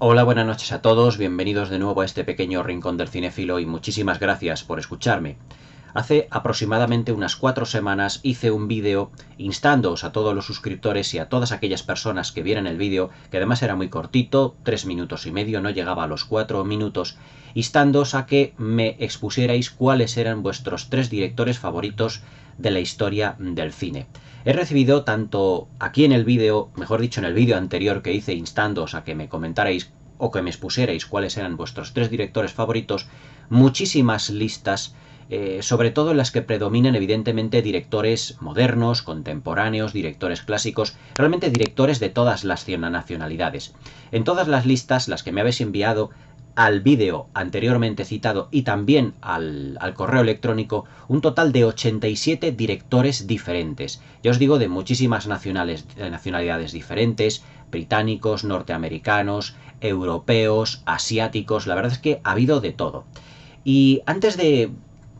Hola, buenas noches a todos, bienvenidos de nuevo a este pequeño rincón del cinéfilo y muchísimas gracias por escucharme. Hace aproximadamente unas 4 semanas hice un vídeo instándoos a todos los suscriptores y a todas aquellas personas que vieran el vídeo, que además era muy cortito, 3 minutos y medio, no llegaba a los 4 minutos, instándoos a que me expusierais cuáles eran vuestros 3 directores favoritos de la historia del cine. He recibido tanto aquí en el vídeo, mejor dicho en el vídeo anterior que hice instándoos a que me comentarais o que me expusierais cuáles eran vuestros 3 directores favoritos, muchísimas listas, sobre todo en las que predominan evidentemente directores modernos, contemporáneos, directores clásicos, realmente directores de todas las nacionalidades. En todas las listas, las que me habéis enviado al vídeo anteriormente citado y también al correo electrónico, un total de 87 directores diferentes. Ya os digo, de muchísimas nacionalidades diferentes, británicos, norteamericanos, europeos, asiáticos, la verdad es que ha habido de todo. Y antes de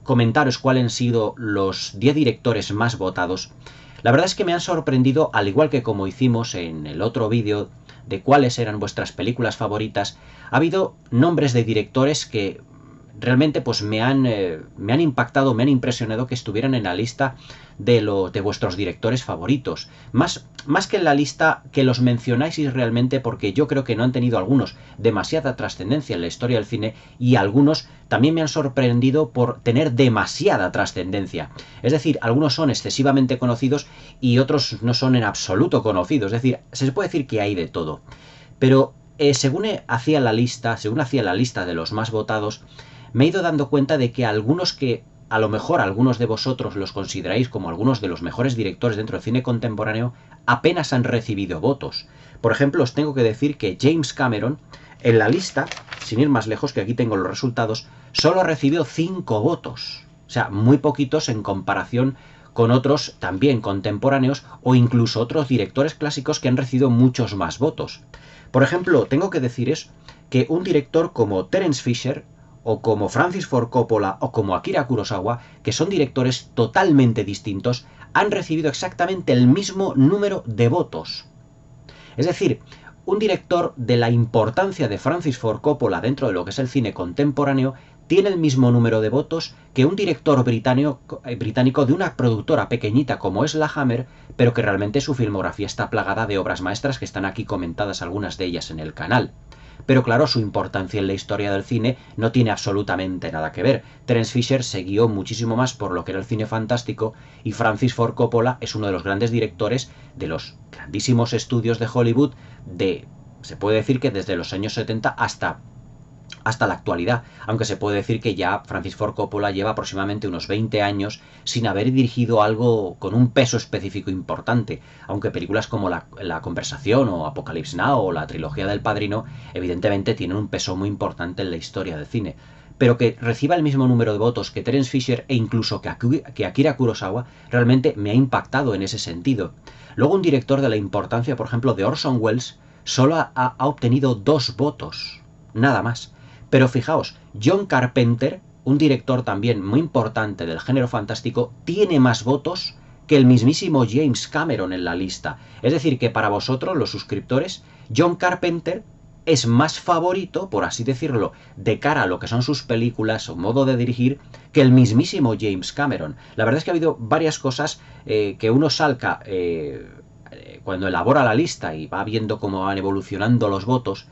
comentaros cuáles han sido los 10 directores más votados, la verdad es que me han sorprendido, al igual que como hicimos en el otro vídeo de cuáles eran vuestras películas favoritas, ha habido nombres de directores que realmente pues me han impactado, me han impresionado que estuvieran en la lista de vuestros directores favoritos. Más que en la lista que los mencionáis realmente, porque yo creo que no han tenido algunos demasiada trascendencia en la historia del cine y algunos también me han sorprendido por tener demasiada trascendencia. Es decir, algunos son excesivamente conocidos y otros no son en absoluto conocidos. Es decir, se puede decir que hay de todo. Pero según hacía la lista de los más votados, me he ido dando cuenta de que algunos que a lo mejor algunos de vosotros los consideráis como algunos de los mejores directores dentro del cine contemporáneo, apenas han recibido votos. Por ejemplo, os tengo que decir que James Cameron, en la lista, sin ir más lejos, que aquí tengo los resultados, solo ha recibido 5 votos. O sea, muy poquitos en comparación con otros también contemporáneos o incluso otros directores clásicos que han recibido muchos más votos. Por ejemplo, tengo que deciros que un director como Terence Fisher, o como Francis Ford Coppola, o como Akira Kurosawa, que son directores totalmente distintos, han recibido exactamente el mismo número de votos. Es decir, un director de la importancia de Francis Ford Coppola dentro de lo que es el cine contemporáneo tiene el mismo número de votos que un director británico de una productora pequeñita como es la Hammer, pero que realmente su filmografía está plagada de obras maestras que están aquí comentadas algunas de ellas en el canal. Pero claro, su importancia en la historia del cine no tiene absolutamente nada que ver. Terence Fisher se guió muchísimo más por lo que era el cine fantástico y Francis Ford Coppola es uno de los grandes directores de los grandísimos estudios de Hollywood se puede decir que desde los años 70 hasta la actualidad, aunque se puede decir que ya Francis Ford Coppola lleva aproximadamente unos 20 años sin haber dirigido algo con un peso específico importante, aunque películas como La Conversación o Apocalypse Now o la trilogía del Padrino evidentemente tienen un peso muy importante en la historia del cine. Pero que reciba el mismo número de votos que Terence Fisher e incluso que Akira Kurosawa realmente me ha impactado en ese sentido. Luego un director de la importancia, por ejemplo, de Orson Welles, solo ha obtenido 2 votos, nada más. Pero fijaos, John Carpenter, un director también muy importante del género fantástico, tiene más votos que el mismísimo James Cameron en la lista. Es decir, que para vosotros, los suscriptores, John Carpenter es más favorito, por así decirlo, de cara a lo que son sus películas o modo de dirigir, que el mismísimo James Cameron. La verdad es que ha habido varias cosas que uno salca cuando elabora la lista y va viendo cómo van evolucionando los votos,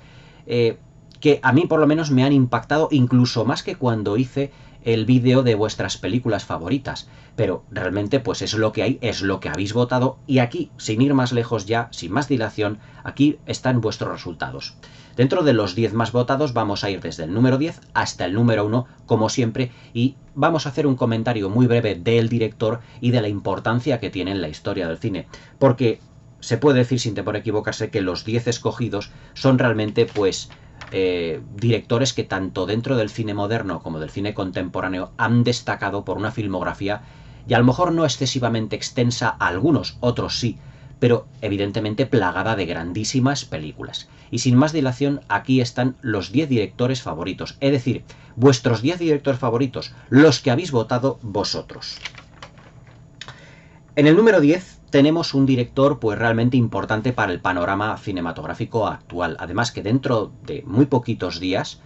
que a mí por lo menos me han impactado incluso más que cuando hice el vídeo de vuestras películas favoritas. Pero realmente pues es lo que hay, es lo que habéis votado y aquí, sin ir más lejos ya, sin más dilación, aquí están vuestros resultados. Dentro de los 10 más votados vamos a ir desde el número 10 hasta el número 1, como siempre, y vamos a hacer un comentario muy breve del director y de la importancia que tiene en la historia del cine. Porque se puede decir sin temor a equivocarse que los 10 escogidos son realmente pues directores que tanto dentro del cine moderno como del cine contemporáneo han destacado por una filmografía y a lo mejor no excesivamente extensa a algunos, otros sí, pero evidentemente plagada de grandísimas películas. Y sin más dilación, aquí están los 10 directores favoritos, es decir, vuestros 10 directores favoritos, los que habéis votado vosotros. En el número 10 tenemos un director pues realmente importante para el panorama cinematográfico actual. Además que dentro de muy poquitos días,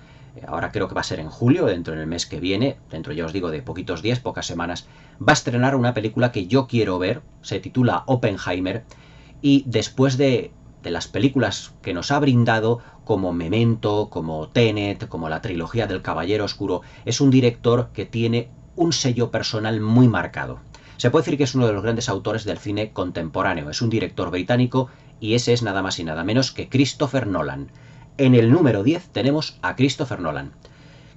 ahora creo que va a ser en julio, dentro del mes que viene, dentro ya os digo de poquitos días, pocas semanas, va a estrenar una película que yo quiero ver, se titula Oppenheimer, y después de las películas que nos ha brindado, como Memento, como Tenet, como la trilogía del Caballero Oscuro, es un director que tiene un sello personal muy marcado. Se puede decir que es uno de los grandes autores del cine contemporáneo, es un director británico y ese es nada más y nada menos que Christopher Nolan. En el número 10 tenemos a Christopher Nolan.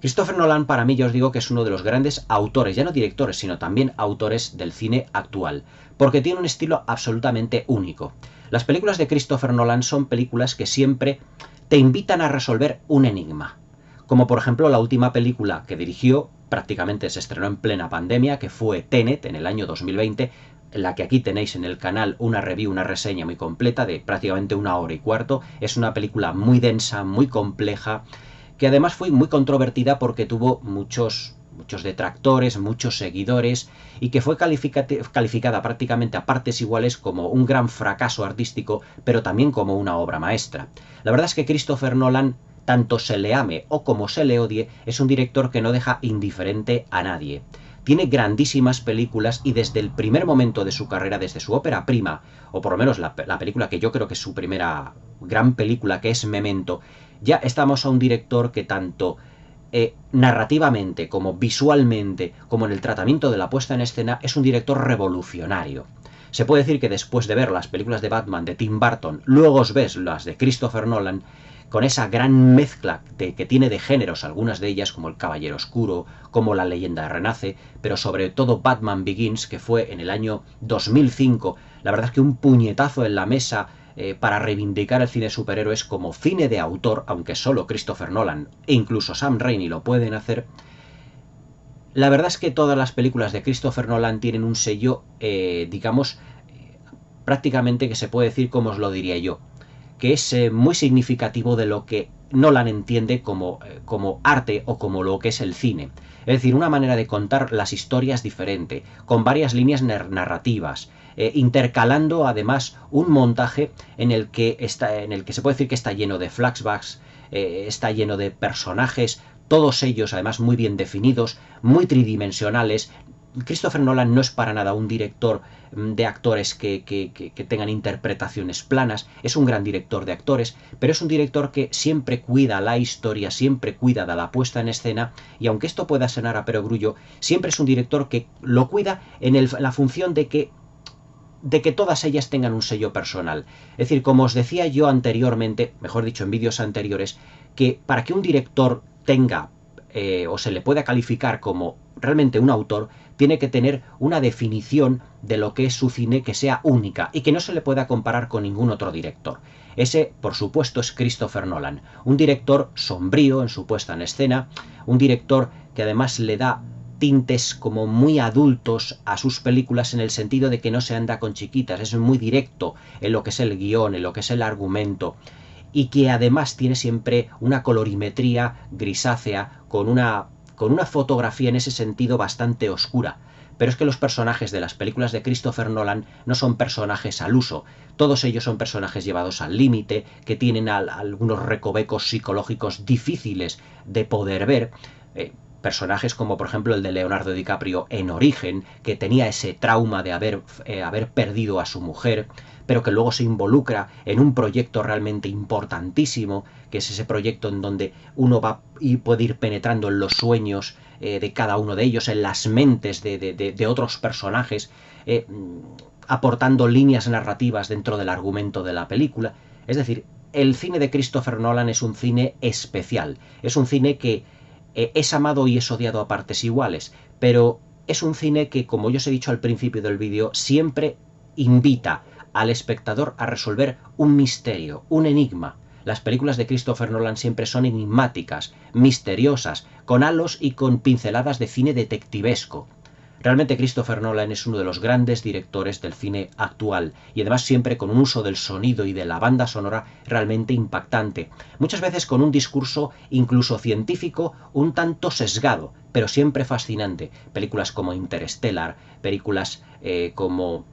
Christopher Nolan para mí, yo os digo que es uno de los grandes autores, ya no directores, sino también autores del cine actual, porque tiene un estilo absolutamente único. Las películas de Christopher Nolan son películas que siempre te invitan a resolver un enigma, como por ejemplo la última película que dirigió, prácticamente se estrenó en plena pandemia, que fue Tenet en el año 2020, en la que aquí tenéis en el canal una review, una reseña muy completa de prácticamente 1 hora y cuarto. Es una película muy densa, muy compleja, que además fue muy controvertida porque tuvo muchos detractores, muchos seguidores, y que fue calificada prácticamente a partes iguales como un gran fracaso artístico, pero también como una obra maestra. La verdad es que Christopher Nolan, tanto se le ame o como se le odie, es un director que no deja indiferente a nadie. Tiene grandísimas películas y desde el primer momento de su carrera, desde su ópera prima, o por lo menos la película que yo creo que es su primera gran película, que es Memento, ya estamos a un director que tanto narrativamente como visualmente, como en el tratamiento de la puesta en escena, es un director revolucionario. Se puede decir que después de ver las películas de Batman de Tim Burton, luego os ves las de Christopher Nolan, con esa gran mezcla que tiene de géneros, algunas de ellas como El Caballero Oscuro, como La Leyenda Renace, pero sobre todo Batman Begins, que fue en el año 2005, la verdad es que un puñetazo en la mesa para reivindicar el cine superhéroes como cine de autor, aunque solo Christopher Nolan e incluso Sam Raimi lo pueden hacer. La verdad es que todas las películas de Christopher Nolan tienen un sello, digamos, prácticamente que se puede decir como os lo diría yo, que es muy significativo de lo que Nolan entiende como arte o como lo que es el cine. Es decir, una manera de contar las historias diferente, con varias líneas narrativas, intercalando además un montaje en el que se puede decir que está lleno de flashbacks, está lleno de personajes, todos ellos además muy bien definidos, muy tridimensionales. Christopher Nolan no es para nada un director de actores que tengan interpretaciones planas, es un gran director de actores, pero es un director que siempre cuida la historia, siempre cuida de la puesta en escena, y aunque esto pueda sonar a perogrullo, siempre es un director que lo cuida en la función de que todas ellas tengan un sello personal. Es decir, como os decía yo anteriormente, mejor dicho en vídeos anteriores, que para que un director tenga o se le pueda calificar como realmente un autor, tiene que tener una definición de lo que es su cine que sea única y que no se le pueda comparar con ningún otro director. Ese, por supuesto, es Christopher Nolan, un director sombrío en su puesta en escena, un director que además le da tintes como muy adultos a sus películas en el sentido de que no se anda con chiquitas, es muy directo en lo que es el guión, en lo que es el argumento, y que además tiene siempre una colorimetría grisácea con una fotografía en ese sentido bastante oscura. Pero es que los personajes de las películas de Christopher Nolan no son personajes al uso, todos ellos son personajes llevados al límite, que tienen algunos recovecos psicológicos difíciles de poder ver, personajes como por ejemplo el de Leonardo DiCaprio en Origen, que tenía ese trauma de haber perdido a su mujer, pero que luego se involucra en un proyecto realmente importantísimo, que es ese proyecto en donde uno va y puede ir penetrando en los sueños de cada uno de ellos, en las mentes de otros personajes, aportando líneas narrativas dentro del argumento de la película. Es decir, el cine de Christopher Nolan es un cine especial, es un cine que es amado y es odiado a partes iguales, pero es un cine que, como yo os he dicho al principio del vídeo, siempre invita al espectador a resolver un misterio, un enigma. Las películas de Christopher Nolan siempre son enigmáticas, misteriosas, con halos y con pinceladas de cine detectivesco. Realmente Christopher Nolan es uno de los grandes directores del cine actual y además siempre con un uso del sonido y de la banda sonora realmente impactante. Muchas veces con un discurso incluso científico un tanto sesgado, pero siempre fascinante. Películas como Interstellar, películas como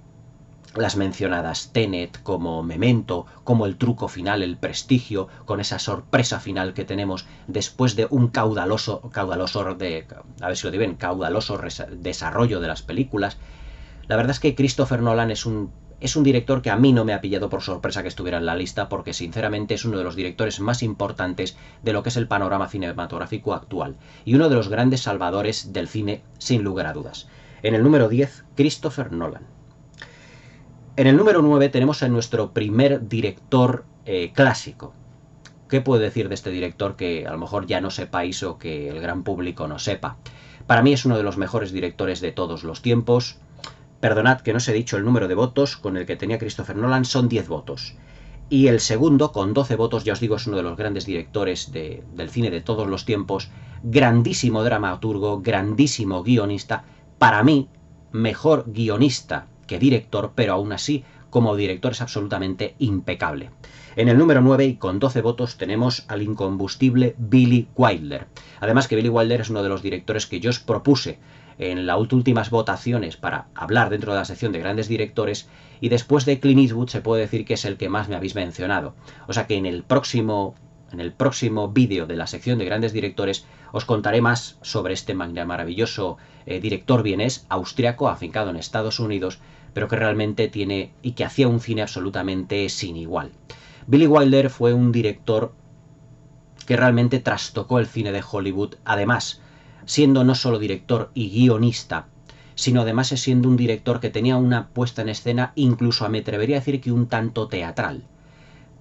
las mencionadas Tenet, como Memento, como el truco final, el Prestigio, con esa sorpresa final que tenemos después de un caudaloso desarrollo de las películas. La verdad es que Christopher Nolan es un director que a mí no me ha pillado por sorpresa que estuviera en la lista, porque sinceramente es uno de los directores más importantes de lo que es el panorama cinematográfico actual, y uno de los grandes salvadores del cine, sin lugar a dudas. En el número 10, Christopher Nolan. En el número 9 tenemos a nuestro primer director clásico. ¿Qué puedo decir de este director que a lo mejor ya no sepáis o que el gran público no sepa? Para mí es uno de los mejores directores de todos los tiempos. Perdonad que no os he dicho el número de votos con el que tenía Christopher Nolan, son 10 votos. Y el segundo, con 12 votos, ya os digo, es uno de los grandes directores del cine de todos los tiempos. Grandísimo dramaturgo, grandísimo guionista. Para mí, mejor guionista que director, pero aún así, como director es absolutamente impecable. En el número 9 y con 12 votos tenemos al incombustible Billy Wilder. Además que Billy Wilder es uno de los directores que yo os propuse en las últimas votaciones para hablar dentro de la sección de grandes directores, y después de Clint Eastwood se puede decir que es el que más me habéis mencionado. O sea que en el próximo vídeo de la sección de grandes directores os contaré más sobre este maravilloso director vienés, austriaco, afincado en Estados Unidos, pero que realmente tiene y que hacía un cine absolutamente sin igual. Billy Wilder fue un director que realmente trastocó el cine de Hollywood, además siendo no solo director y guionista, sino además siendo un director que tenía una puesta en escena, incluso me atrevería a decir que un tanto teatral,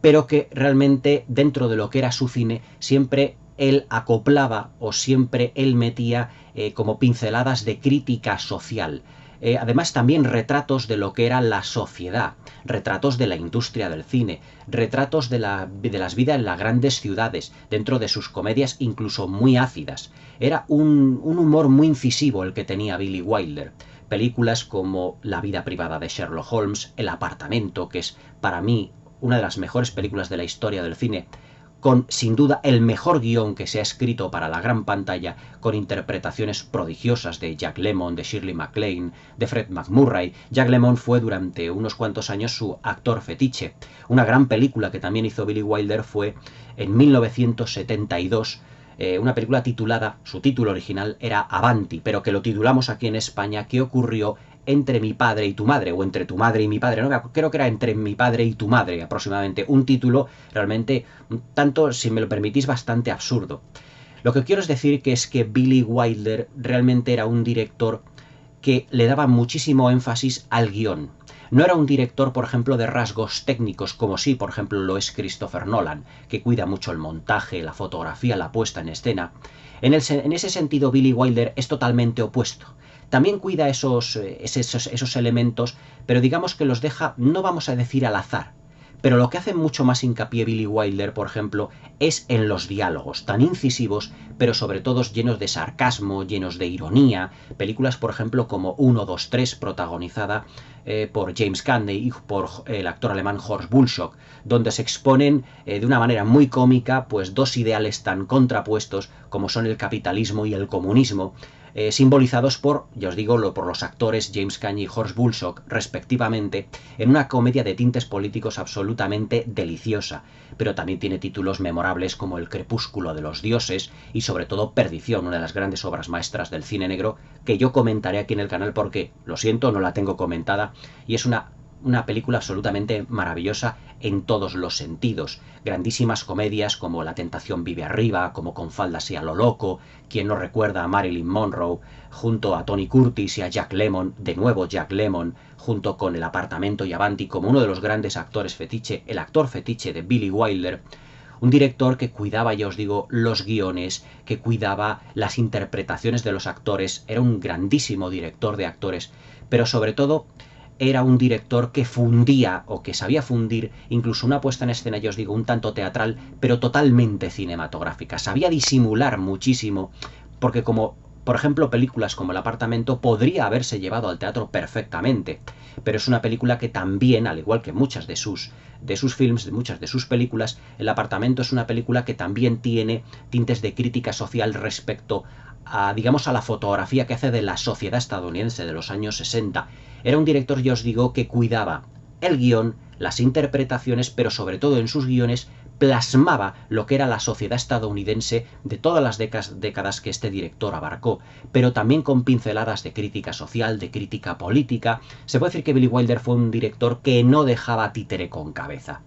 pero que realmente dentro de lo que era su cine siempre él acoplaba o siempre él metía como pinceladas de crítica social. Además también retratos de lo que era la sociedad, retratos de la industria del cine, retratos de las vidas en las grandes ciudades, dentro de sus comedias incluso muy ácidas. Era un humor muy incisivo el que tenía Billy Wilder. Películas como La vida privada de Sherlock Holmes, El apartamento, que es para mí una de las mejores películas de la historia del cine, con sin duda el mejor guión que se ha escrito para la gran pantalla, con interpretaciones prodigiosas de Jack Lemmon, de Shirley MacLaine, de Fred MacMurray. Jack Lemmon fue durante unos cuantos años su actor fetiche. Una gran película que también hizo Billy Wilder fue en 1972, una película titulada, su título original era Avanti, pero que lo titulamos aquí en España, ¿Qué ocurrió entre mi padre y tu madre? O entre tu madre y mi padre, no, creo que era Entre mi padre y tu madre aproximadamente. Un título realmente, tanto, si me lo permitís, bastante absurdo. Lo que quiero es decir que es que Billy Wilder realmente era un director que le daba muchísimo énfasis al guión. No era un director, por ejemplo, de rasgos técnicos, como sí, por ejemplo, lo es Christopher Nolan, que cuida mucho el montaje, la fotografía, la puesta en escena. En ese sentido, Billy Wilder es totalmente opuesto. También cuida esos elementos, pero digamos que los deja, no vamos a decir al azar. Pero lo que hace mucho más hincapié Billy Wilder, por ejemplo, es en los diálogos, tan incisivos, pero sobre todo llenos de sarcasmo, llenos de ironía. Películas, por ejemplo, como 1, 2, 3, protagonizada por James Cagney y por el actor alemán Horst Bullshock, donde se exponen de una manera muy cómica pues dos ideales tan contrapuestos como son el capitalismo y el comunismo, simbolizados por, ya os digo, por los actores James Cagney y Horst Bullshock, respectivamente, en una comedia de tintes políticos absolutamente deliciosa, pero también tiene títulos memorables como El crepúsculo de los dioses y sobre todo Perdición, una de las grandes obras maestras del cine negro, que yo comentaré aquí en el canal porque, lo siento, no la tengo comentada, y es una película absolutamente maravillosa en todos los sentidos. Grandísimas comedias como La tentación vive arriba, como Con faldas y a lo loco, quien no recuerda a Marilyn Monroe, junto a Tony Curtis y a Jack Lemmon, de nuevo Jack Lemmon, junto con El apartamento y Avanti, como uno de los grandes actores fetiche, el actor fetiche de Billy Wilder. Un director que cuidaba, ya os digo, los guiones, que cuidaba las interpretaciones de los actores, era un grandísimo director de actores, pero sobre todo era un director que fundía o que sabía fundir incluso una puesta en escena, ya os digo, un tanto teatral, pero totalmente cinematográfica. Sabía disimular muchísimo, porque como Por ejemplo, películas como El apartamento podría haberse llevado al teatro perfectamente, pero es una película que también, al igual que muchas de sus films, de muchas de sus películas, El apartamento es una película que también tiene tintes de crítica social respecto a, digamos, a la fotografía que hace de la sociedad estadounidense de los años 60. Era un director, ya os digo, que cuidaba el guión, las interpretaciones, pero sobre todo en sus guiones plasmaba lo que era la sociedad estadounidense de todas las décadas que este director abarcó, pero también con pinceladas de crítica social, de crítica política. Se puede decir que Billy Wilder fue un director que no dejaba títere con cabeza.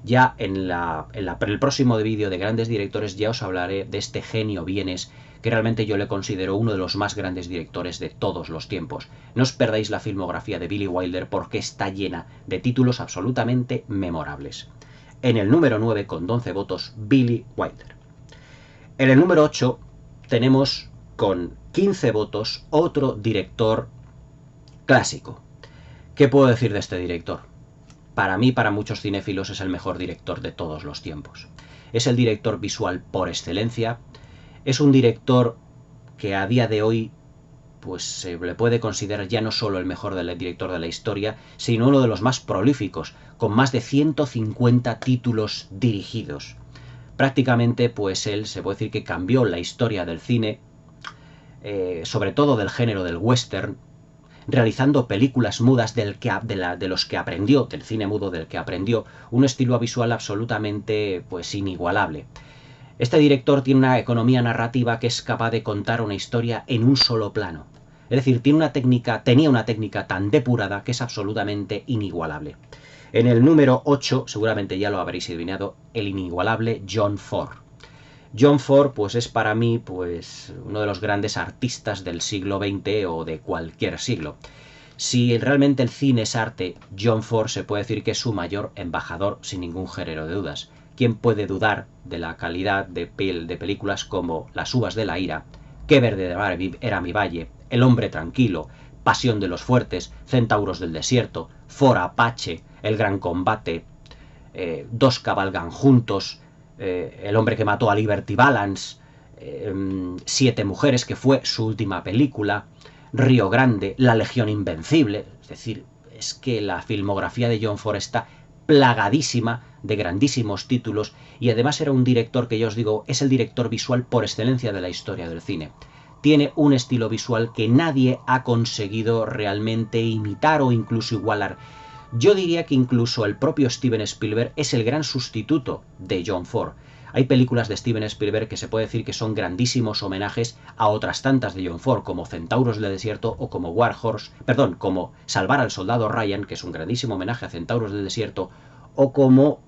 Ya en el próximo vídeo de grandes directores ya os hablaré de este genio Bienes, que realmente yo le considero uno de los más grandes directores de todos los tiempos. No os perdáis la filmografía de Billy Wilder porque está llena de títulos absolutamente memorables. En el número 9, con 11 votos, Billy Wilder. En el número 8 tenemos, con 15 votos, otro director clásico. ¿Qué puedo decir de este director? Para mí, para muchos cinéfilos, es el mejor director de todos los tiempos. Es el director visual por excelencia. Es un director que a día de hoy pues se le puede considerar ya no solo el mejor director de la historia, sino uno de los más prolíficos, con más de 150 títulos dirigidos. Prácticamente, pues él se puede decir que cambió la historia del cine, sobre todo del género del western, realizando películas mudas de los que aprendió, del cine mudo del que aprendió, un estilo visual absolutamente pues inigualable. Este director tiene una economía narrativa que es capaz de contar una historia en un solo plano. Es decir, tenía una técnica tan depurada que es absolutamente inigualable. En el número 8, seguramente ya lo habréis adivinado, el inigualable John Ford. John Ford pues es para mí pues uno de los grandes artistas del siglo XX o de cualquier siglo. Si realmente el cine es arte, John Ford se puede decir que es su mayor embajador sin ningún género de dudas. ¿Quién puede dudar de la calidad de películas como Las uvas de la ira, Qué verde era mi valle, El hombre tranquilo, Pasión de los fuertes, Centauros del desierto, Ford Apache, El gran combate, Dos cabalgan juntos, El hombre que mató a Liberty Balance, Siete mujeres, que fue su última película, Río Grande, La legión invencible? Es decir, es que la filmografía de John Ford está plagadísima de grandísimos títulos, y además era un director que, ya os digo, es el director visual por excelencia de la historia del cine. Tiene un estilo visual que nadie ha conseguido realmente imitar o incluso igualar. Yo diría que incluso el propio Steven Spielberg es el gran sustituto de John Ford. Hay películas de Steven Spielberg que se puede decir que son grandísimos homenajes a otras tantas de John Ford, como Centauros del desierto o como como Salvar al soldado Ryan, que es un grandísimo homenaje a Centauros del desierto, o como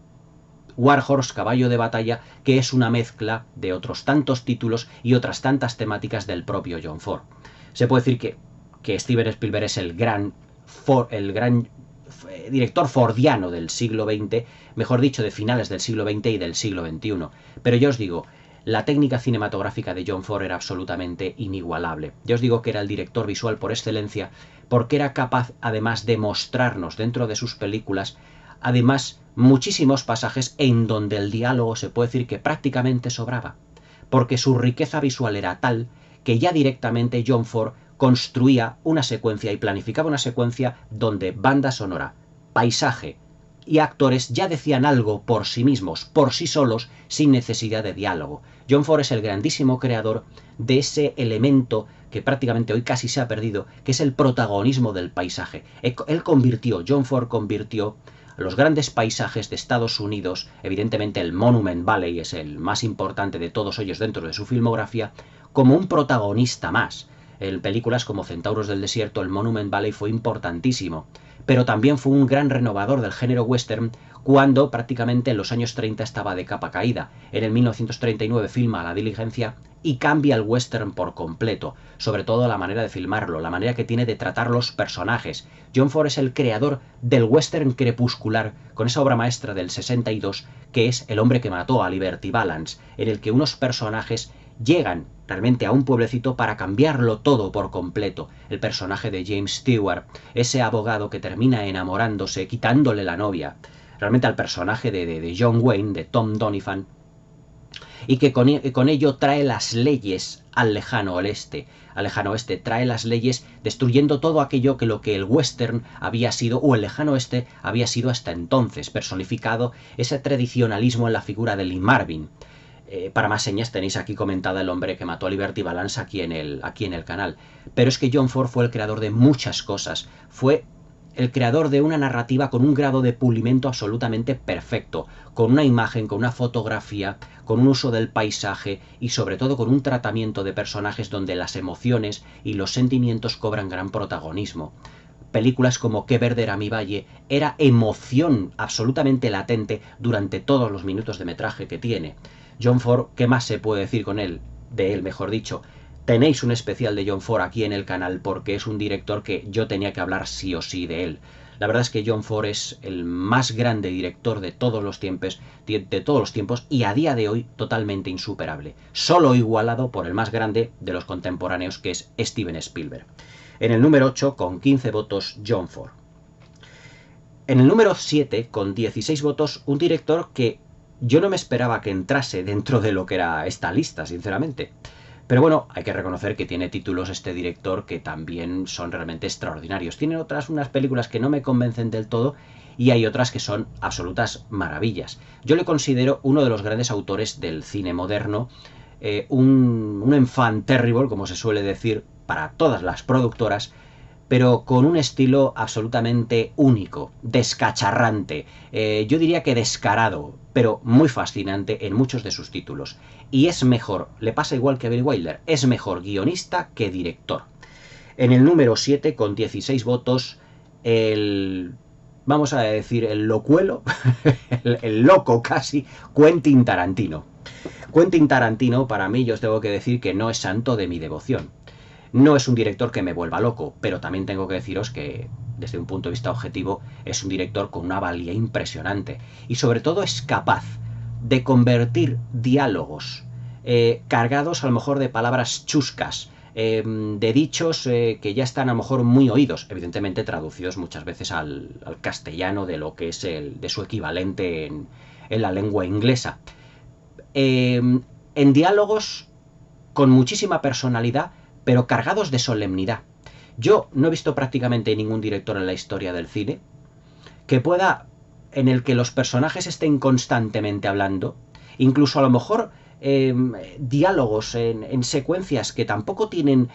War Horse, caballo de batalla, que es una mezcla de otros tantos títulos y otras tantas temáticas del propio John Ford. Se puede decir que Steven Spielberg es el gran director fordiano del siglo XX, mejor dicho, de finales del siglo XX y del siglo XXI. Pero yo os digo, la técnica cinematográfica de John Ford era absolutamente inigualable. Yo os digo que era el director visual por excelencia, porque era capaz, además, de mostrarnos dentro de sus películas, además, muchísimos pasajes en donde el diálogo se puede decir que prácticamente sobraba, porque su riqueza visual era tal que ya directamente John Ford construía una secuencia y planificaba una secuencia donde banda sonora, paisaje y actores ya decían algo por sí mismos, por sí solos, sin necesidad de diálogo. John Ford es el grandísimo creador de ese elemento que prácticamente hoy casi se ha perdido, que es el protagonismo del paisaje. John Ford convirtió los grandes paisajes de Estados Unidos, evidentemente el Monument Valley es el más importante de todos ellos dentro de su filmografía, como un protagonista más. En películas como Centauros del desierto, el Monument Valley fue importantísimo, pero también fue un gran renovador del género western cuando prácticamente en los años 30 estaba de capa caída. En el 1939 filma La diligencia y cambia el western por completo, sobre todo la manera de filmarlo, la manera que tiene de tratar los personajes. John Ford es el creador del western crepuscular, con esa obra maestra del 62 que es El hombre que mató a Liberty Balance, en el que unos personajes llegan realmente a un pueblecito para cambiarlo todo por completo. El personaje de James Stewart, ese abogado que termina enamorándose, quitándole la novia. Realmente al personaje de John Wayne, de Tom Donovan, y que con ello trae las leyes al lejano oeste, trae las leyes destruyendo todo aquello que lo que el western había sido, o el lejano oeste había sido hasta entonces, personificado ese tradicionalismo en la figura de Lee Marvin. Para más señas tenéis aquí comentada El hombre que mató a Liberty Balance aquí en el canal. Pero es que John Ford fue el creador de muchas cosas, fue el creador de una narrativa con un grado de pulimento absolutamente perfecto, con una imagen, con una fotografía, con un uso del paisaje y sobre todo con un tratamiento de personajes donde las emociones y los sentimientos cobran gran protagonismo. Películas como Qué verde era mi valle era emoción absolutamente latente durante todos los minutos de metraje que tiene. John Ford, ¿qué más se puede decir con él? De él, mejor dicho. Tenéis un especial de John Ford aquí en el canal porque es un director que yo tenía que hablar sí o sí de él. La verdad es que John Ford es el más grande director de todos los tiempos, y a día de hoy totalmente insuperable, solo igualado por el más grande de los contemporáneos, que es Steven Spielberg. En el número 8, con 15 votos, John Ford. En el número 7, con 16 votos, un director que yo no me esperaba que entrase dentro de lo que era esta lista, sinceramente. Pero bueno, hay que reconocer que tiene títulos este director que también son realmente extraordinarios. Tiene unas películas que no me convencen del todo y hay otras que son absolutas maravillas. Yo le considero uno de los grandes autores del cine moderno, un enfant terrible, como se suele decir, para todas las productoras, pero con un estilo absolutamente único, descacharrante, yo diría que descarado, pero muy fascinante en muchos de sus títulos. Y es mejor, le pasa igual que a Billy Wilder, es mejor guionista que director. En el número 7, con 16 votos, vamos a decir, el locuelo, el loco casi, Quentin Tarantino. Quentin Tarantino, para mí, yo os tengo que decir que no es santo de mi devoción. No es un director que me vuelva loco, pero también tengo que deciros que, desde un punto de vista objetivo, es un director con una valía impresionante. Y sobre todo es capaz de convertir diálogos cargados a lo mejor de palabras chuscas, de dichos que ya están a lo mejor muy oídos, evidentemente traducidos muchas veces al castellano de lo que es de su equivalente en la lengua inglesa. En diálogos con muchísima personalidad, pero cargados de solemnidad. Yo no he visto prácticamente ningún director en la historia del cine que pueda, en el que los personajes estén constantemente hablando, incluso a lo mejor diálogos en secuencias que tampoco tienen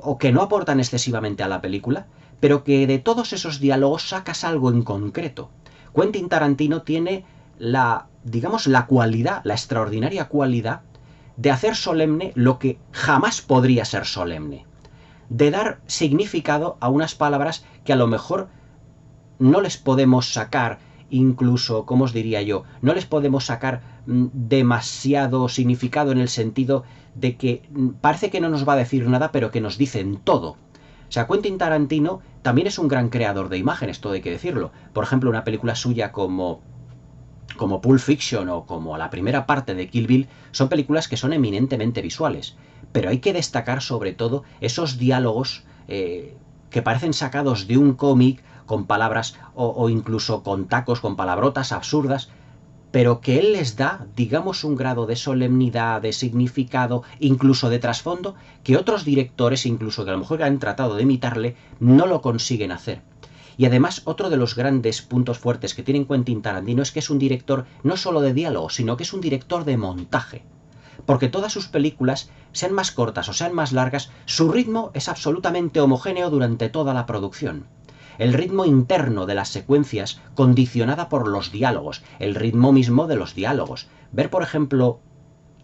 o que no aportan excesivamente a la película, pero que de todos esos diálogos sacas algo en concreto. Quentin Tarantino tiene digamos, la cualidad, la extraordinaria cualidad de hacer solemne lo que jamás podría ser solemne, de dar significado a unas palabras que a lo mejor no les podemos sacar, incluso, ¿cómo os diría yo? No les podemos sacar demasiado significado en el sentido de que parece que no nos va a decir nada, pero que nos dicen todo. O sea, Quentin Tarantino también es un gran creador de imágenes, todo hay que decirlo. Por ejemplo, una película suya como Pulp Fiction o como la primera parte de Kill Bill, son películas que son eminentemente visuales, pero hay que destacar sobre todo esos diálogos que parecen sacados de un cómic, con palabras o incluso con tacos, con palabrotas absurdas, pero que él les da, digamos, un grado de solemnidad, de significado, incluso de trasfondo, que otros directores, incluso que a lo mejor han tratado de imitarle, no lo consiguen hacer. Y además, otro de los grandes puntos fuertes que tiene Quentin Tarantino es que es un director no solo de diálogo, sino que es un director de montaje. Porque todas sus películas, sean más cortas o sean más largas, su ritmo es absolutamente homogéneo durante toda la producción. El ritmo interno de las secuencias condicionada por los diálogos, el ritmo mismo de los diálogos. Ver, por ejemplo,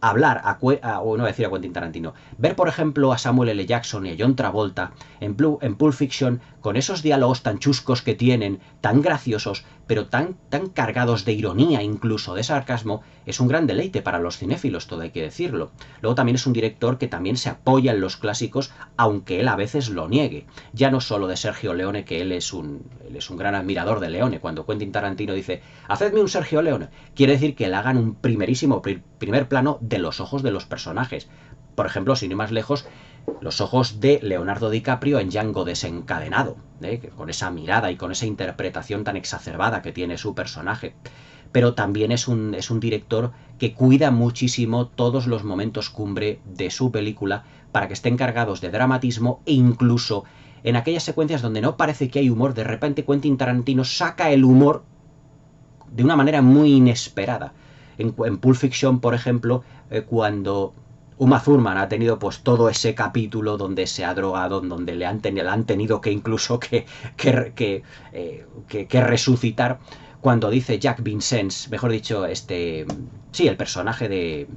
hablar no voy a decir a Quentin Tarantino, ver por ejemplo a Samuel L. Jackson y a John Travolta en Pulp Fiction con esos diálogos tan chuscos que tienen, tan graciosos, pero tan cargados de ironía, incluso de sarcasmo, es un gran deleite para los cinéfilos, todo hay que decirlo. Luego también es un director que también se apoya en los clásicos, aunque él a veces lo niegue. Ya no solo de Sergio Leone, que él es un gran admirador de Leone. Cuando Quentin Tarantino dice, hacedme un Sergio Leone, quiere decir que le hagan un primer plano de los ojos de los personajes. Por ejemplo, sin ir más lejos, los ojos de Leonardo DiCaprio en Django desencadenado, con esa mirada y con esa interpretación tan exacerbada que tiene su personaje. pero también es un director que cuida muchísimo todos los momentos cumbre de su película para que estén cargados de dramatismo, e incluso en aquellas secuencias donde no parece que hay humor, de repente Quentin Tarantino saca el humor de una manera muy inesperada. En Pulp Fiction, por ejemplo, cuando Uma Thurman ha tenido pues todo ese capítulo donde se ha drogado, donde le han tenido que incluso que resucitar, cuando dice Jack Vincennes, mejor dicho, sí, el personaje de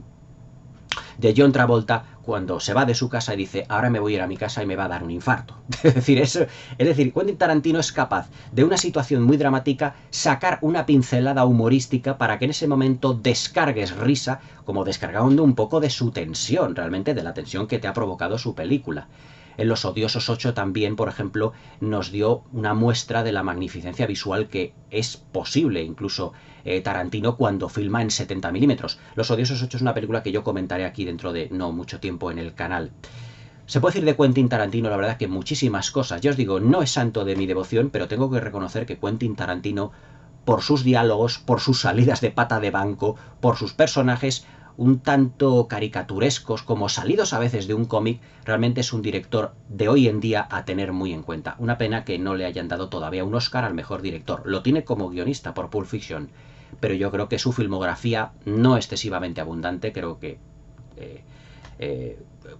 John Travolta, cuando se va de su casa y dice, ahora me voy a ir a mi casa y me va a dar un infarto. Es decir, Quentin Tarantino es capaz de una situación muy dramática sacar una pincelada humorística para que en ese momento descargues risa, como descargando un poco de su tensión, realmente de la tensión que te ha provocado su película. En Los Odiosos 8 también, por ejemplo, nos dio una muestra de la magnificencia visual que es posible, incluso Tarantino cuando filma en 70 milímetros. Los Odiosos 8 es una película que yo comentaré aquí dentro de no mucho tiempo en el canal. Se puede decir de Quentin Tarantino, la verdad, que muchísimas cosas. Ya os digo, no es santo de mi devoción, pero tengo que reconocer que Quentin Tarantino, por sus diálogos, por sus salidas de pata de banco, por sus personajes un tanto caricaturescos, como salidos a veces de un cómic, realmente es un director de hoy en día a tener muy en cuenta. Una pena que no le hayan dado todavía un Oscar al mejor director. Lo tiene como guionista por Pulp Fiction, pero yo creo que su filmografía no excesivamente abundante. Creo que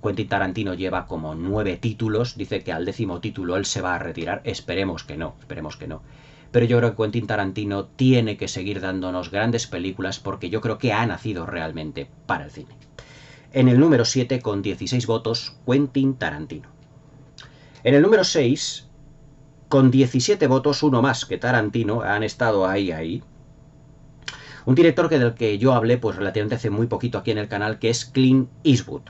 Quentin Tarantino lleva como 9 títulos, dice que al 10º título él se va a retirar, esperemos que no, pero yo creo que Quentin Tarantino tiene que seguir dándonos grandes películas porque yo creo que ha nacido realmente para el cine. En el número 7, con 16 votos, Quentin Tarantino. En el número 6, con 17 votos, uno más que Tarantino, han estado ahí. Un director del que yo hablé pues relativamente hace muy poquito aquí en el canal, que es Clint Eastwood.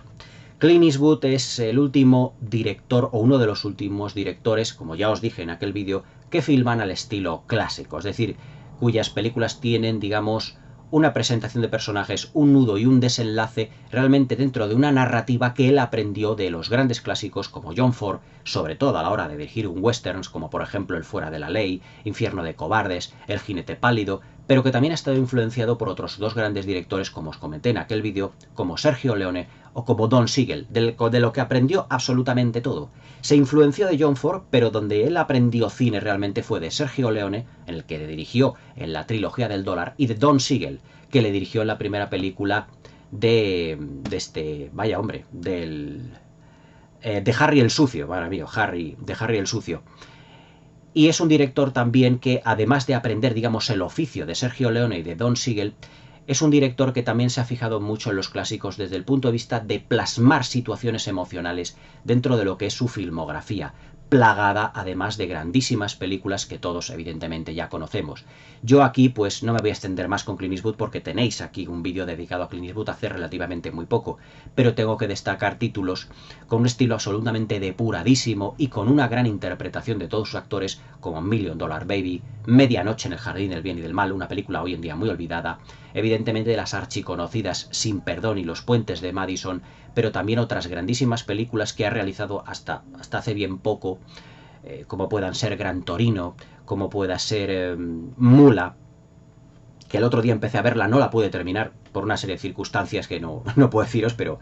Clint Eastwood es el último director, o uno de los últimos directores, como ya os dije en aquel vídeo, que filman al estilo clásico, es decir, cuyas películas tienen, digamos, una presentación de personajes, un nudo y un desenlace realmente dentro de una narrativa que él aprendió de los grandes clásicos como John Ford, sobre todo a la hora de dirigir un westerns como por ejemplo El Fuera de la Ley, Infierno de Cobardes, El Jinete Pálido, pero que también ha estado influenciado por otros dos grandes directores, como os comenté en aquel vídeo, como Sergio Leone o como Don Siegel, de lo que aprendió absolutamente todo. Se influenció de John Ford, pero donde él aprendió cine realmente fue de Sergio Leone, en el que le dirigió en la trilogía del dólar, y de Don Siegel, que le dirigió en la primera película de Harry el Sucio, madre mía, de Harry el Sucio. Y es un director también que, además de aprender, digamos, el oficio de Sergio Leone y de Don Siegel, es un director que también se ha fijado mucho en los clásicos desde el punto de vista de plasmar situaciones emocionales dentro de lo que es su filmografía, plagada además de grandísimas películas que todos evidentemente ya conocemos. Yo aquí pues no me voy a extender más con Clint Eastwood porque tenéis aquí un vídeo dedicado a Clint Eastwood hace relativamente muy poco, pero tengo que destacar títulos con un estilo absolutamente depuradísimo y con una gran interpretación de todos sus actores, como $1 Million Baby, Medianoche en el Jardín del Bien y del Mal, una película hoy en día muy olvidada, evidentemente las archiconocidas Sin Perdón y Los Puentes de Madison, pero también otras grandísimas películas que ha realizado hasta hace bien poco, como puedan ser Gran Torino, como pueda ser Mula, que el otro día empecé a verla, no la pude terminar por una serie de circunstancias que no puedo deciros, pero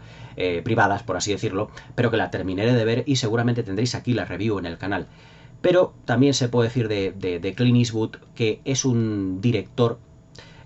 privadas, por así decirlo, pero que la terminaré de ver y seguramente tendréis aquí la review en el canal. Pero también se puede decir de Clint Eastwood que es un director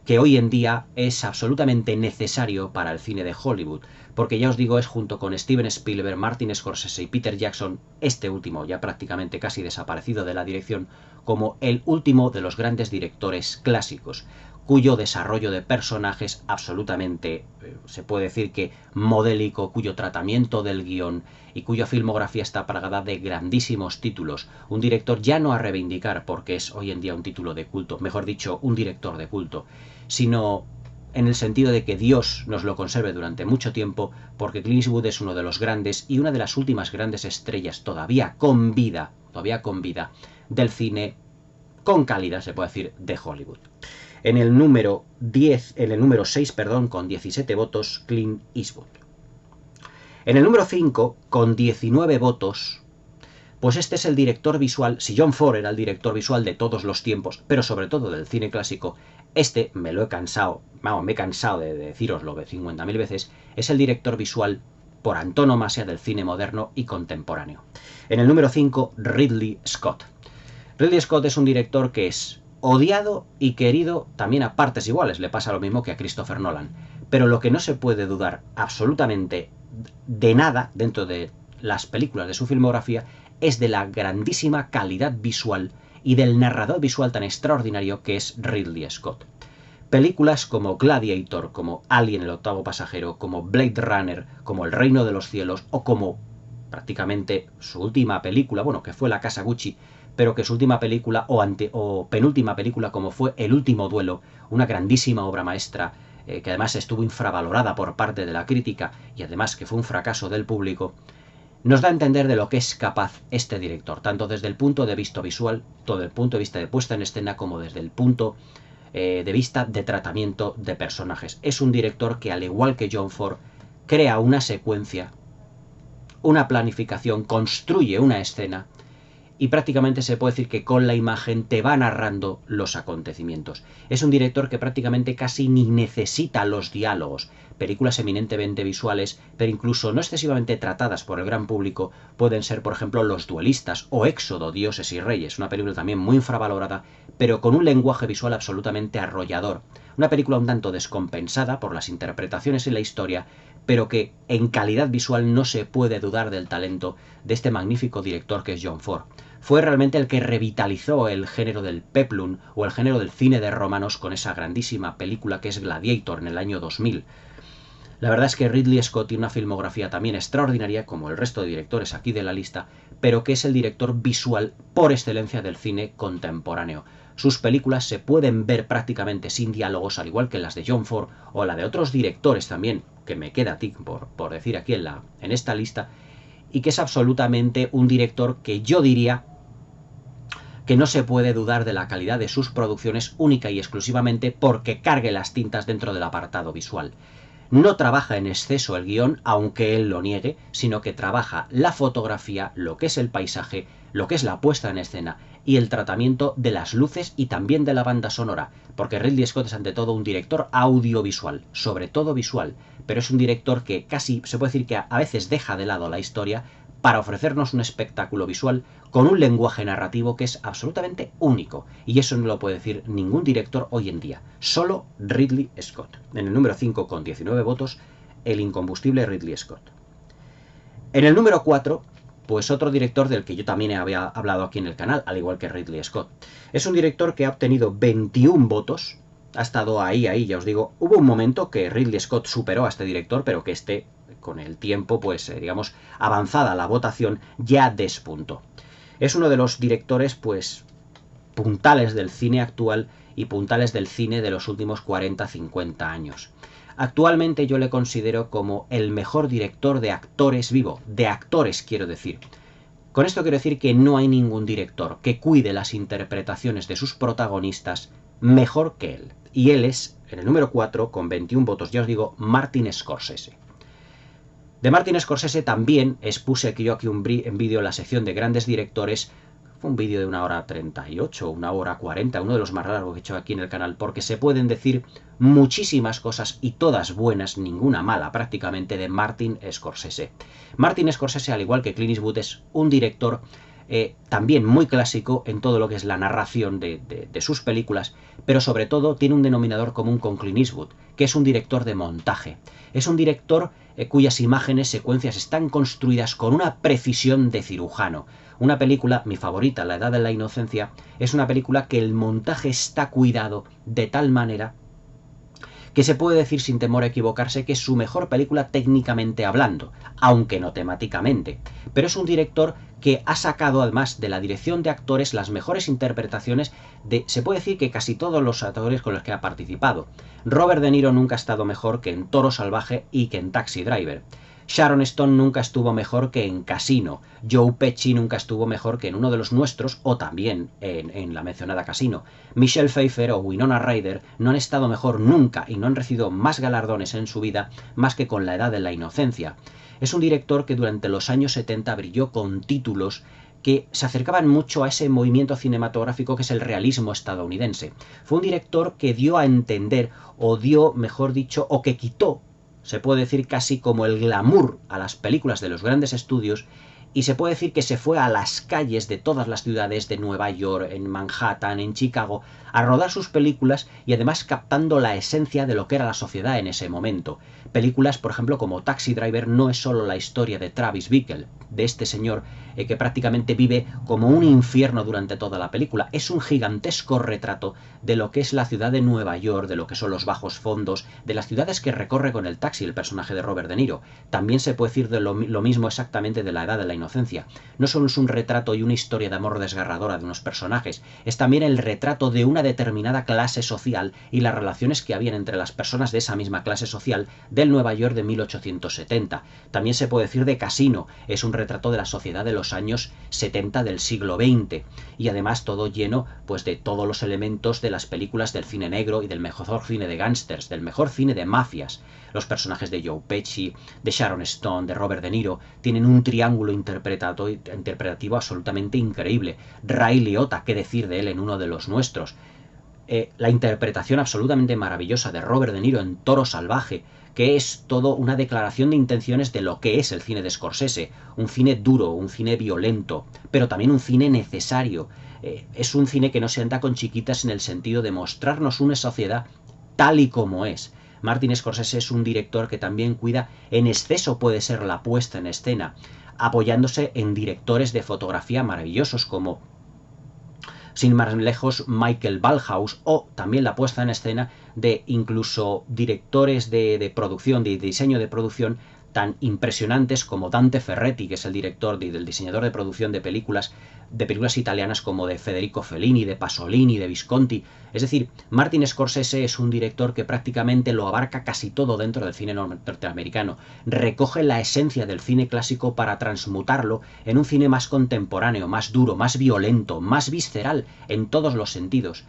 que hoy en día es absolutamente necesario para el cine de Hollywood, porque ya os digo, es junto con Steven Spielberg, Martin Scorsese y Peter Jackson, este último ya prácticamente casi desaparecido de la dirección, como el último de los grandes directores clásicos, cuyo desarrollo de personajes absolutamente, se puede decir que modélico, cuyo tratamiento del guión y cuya filmografía está plagada de grandísimos títulos. Un director ya no a reivindicar porque es hoy en día un título de culto, mejor dicho, un director de culto, sino en el sentido de que Dios nos lo conserve durante mucho tiempo, porque Clint Eastwood es uno de los grandes y una de las últimas grandes estrellas todavía con vida del cine con calidad, se puede decir, de Hollywood. En el número 6, con 17 votos, Clint Eastwood. En el número 5, con 19 votos, pues este es el director visual, si John Ford era el director visual de todos los tiempos, pero sobre todo del cine clásico, Este, me lo he cansado, vamos, me he cansado de decíroslo de 50.000 veces, es el director visual por antonomasia del cine moderno y contemporáneo. En el número 5, Ridley Scott. Ridley Scott es un director que es odiado y querido también a partes iguales, le pasa lo mismo que a Christopher Nolan. Pero lo que no se puede dudar absolutamente de nada dentro de las películas de su filmografía es de la grandísima calidad visual y del narrador visual tan extraordinario que es Ridley Scott. Películas como Gladiator, como Alien el octavo pasajero, como Blade Runner, como El reino de los cielos o como prácticamente su última película, bueno, que fue La casa Gucci, pero que su última película o penúltima película como fue El último duelo, una grandísima obra maestra que además estuvo infravalorada por parte de la crítica y además que fue un fracaso del público, nos da a entender de lo que es capaz este director, tanto desde el punto de vista visual, todo el punto de vista de puesta en escena, como desde el punto de vista de tratamiento de personajes. Es un director que, al igual que John Ford, crea una secuencia, una planificación, construye una escena y prácticamente se puede decir que con la imagen te va narrando los acontecimientos. Es un director que prácticamente casi ni necesita los diálogos. Películas eminentemente visuales, pero incluso no excesivamente tratadas por el gran público, pueden ser, por ejemplo, Los duelistas o Éxodo, dioses y reyes, una película también muy infravalorada, pero con un lenguaje visual absolutamente arrollador. Una película un tanto descompensada por las interpretaciones y la historia, pero que en calidad visual no se puede dudar del talento de este magnífico director que es John Ford. Fue realmente el que revitalizó el género del peplum o el género del cine de romanos con esa grandísima película que es Gladiator en el año 2000. La verdad es que Ridley Scott tiene una filmografía también extraordinaria, como el resto de directores aquí de la lista, pero que es el director visual por excelencia del cine contemporáneo. Sus películas se pueden ver prácticamente sin diálogos, al igual que las de John Ford o la de otros directores también, que me queda a ti por decir aquí en esta lista, y que es absolutamente un director que yo diría que no se puede dudar de la calidad de sus producciones única y exclusivamente porque cargue las tintas dentro del apartado visual. No trabaja en exceso el guión, aunque él lo niegue, sino que trabaja la fotografía, lo que es el paisaje, lo que es la puesta en escena y el tratamiento de las luces y también de la banda sonora, porque Ridley Scott es ante todo un director audiovisual, sobre todo visual, pero es un director que casi se puede decir que a veces deja de lado la historia para ofrecernos un espectáculo visual con un lenguaje narrativo que es absolutamente único, y eso no lo puede decir ningún director hoy en día, solo Ridley Scott. En el número 5 con 19 votos, el incombustible Ridley Scott. En el número 4, pues otro director del que yo también había hablado aquí en el canal, al igual que Ridley Scott. Es un director que ha obtenido 21 votos, ha estado ahí, ya os digo. Hubo un momento que Ridley Scott superó a este director, pero que este, con el tiempo, pues digamos, avanzada la votación, ya despuntó. Es uno de los directores, pues, puntales del cine actual y puntales del cine de los últimos 40-50 años. Actualmente yo le considero como el mejor director de actores vivo, de actores quiero decir. Con esto quiero decir que no hay ningún director que cuide las interpretaciones de sus protagonistas mejor que él. Y él es, en el número 4, con 21 votos, ya os digo, Martin Scorsese. De Martin Scorsese también expuse aquí un vídeo en la sección de grandes directores. Fue un vídeo de 1 hora 38, 1 hora 40, uno de los más largos que he hecho aquí en el canal, porque se pueden decir muchísimas cosas y todas buenas, ninguna mala prácticamente, de Martin Scorsese. Martin Scorsese, al igual que Clint Eastwood, es un director también muy clásico en todo lo que es la narración de sus películas, pero sobre todo tiene un denominador común con Clint Eastwood, que es un director de montaje. Es un director cuyas imágenes, secuencias están construidas con una precisión de cirujano. Una película, mi favorita, La edad de la inocencia, es una película que el montaje está cuidado de tal manera que se puede decir sin temor a equivocarse que es su mejor película técnicamente hablando, aunque no temáticamente. Pero es un director que ha sacado además de la dirección de actores las mejores interpretaciones de, se puede decir que casi todos los actores con los que ha participado. Robert De Niro nunca ha estado mejor que en Toro Salvaje y que en Taxi Driver. Sharon Stone nunca estuvo mejor que en Casino. Joe Pesci nunca estuvo mejor que en Uno de los Nuestros o también en la mencionada Casino. Michelle Pfeiffer o Winona Ryder no han estado mejor nunca y no han recibido más galardones en su vida más que con La edad de la inocencia. Es un director que durante los años 70 brilló con títulos que se acercaban mucho a ese movimiento cinematográfico que es el realismo estadounidense. Fue un director que dio a entender, o dio, mejor dicho, o que quitó, se puede decir casi como el glamour a las películas de los grandes estudios, y se puede decir que se fue a las calles de todas las ciudades de Nueva York, en Manhattan, en Chicago, a rodar sus películas y además captando la esencia de lo que era la sociedad en ese momento. Películas, por ejemplo, como Taxi Driver no es solo la historia de Travis Bickle, de este señor que prácticamente vive como un infierno durante toda la película. Es un gigantesco retrato de lo que es la ciudad de Nueva York, de lo que son los bajos fondos, de las ciudades que recorre con el taxi el personaje de Robert De Niro. También se puede decir de lo mismo exactamente de La edad de la inocencia. No solo es un retrato y una historia de amor desgarradora de unos personajes, es también el retrato de una determinada clase social y las relaciones que habían entre las personas de esa misma clase social del Nueva York de 1870. También se puede decir de Casino, es un retrato de la sociedad de los años 70 del siglo XX, y además todo lleno pues de todos los elementos de las películas del cine negro y del mejor cine de gángsters, del mejor cine de mafias. Los personajes de Joe Pesci, de Sharon Stone, de Robert De Niro tienen un triángulo interpretativo absolutamente increíble. Ray Liotta, qué decir de él en uno de los nuestros. La interpretación absolutamente maravillosa de Robert De Niro en Toro Salvaje, que es todo una declaración de intenciones de lo que es el cine de Scorsese, un cine duro, un cine violento, pero también un cine necesario. Es un cine que no se anda con chiquitas en el sentido de mostrarnos una sociedad tal y como es. Martin Scorsese es un director que también cuida, en exceso puede ser la puesta en escena, apoyándose en directores de fotografía maravillosos como, sin más lejos, Michael Ballhaus, o también la puesta en escena de incluso directores de producción, de diseño de producción, tan impresionantes como Dante Ferretti, que es el director del diseñador de producción de películas italianas como de Federico Fellini, de Pasolini, de Visconti. Es decir, Martin Scorsese es un director que prácticamente lo abarca casi todo dentro del cine norteamericano. Recoge la esencia del cine clásico para transmutarlo en un cine más contemporáneo, más duro, más violento, más visceral en todos los sentidos.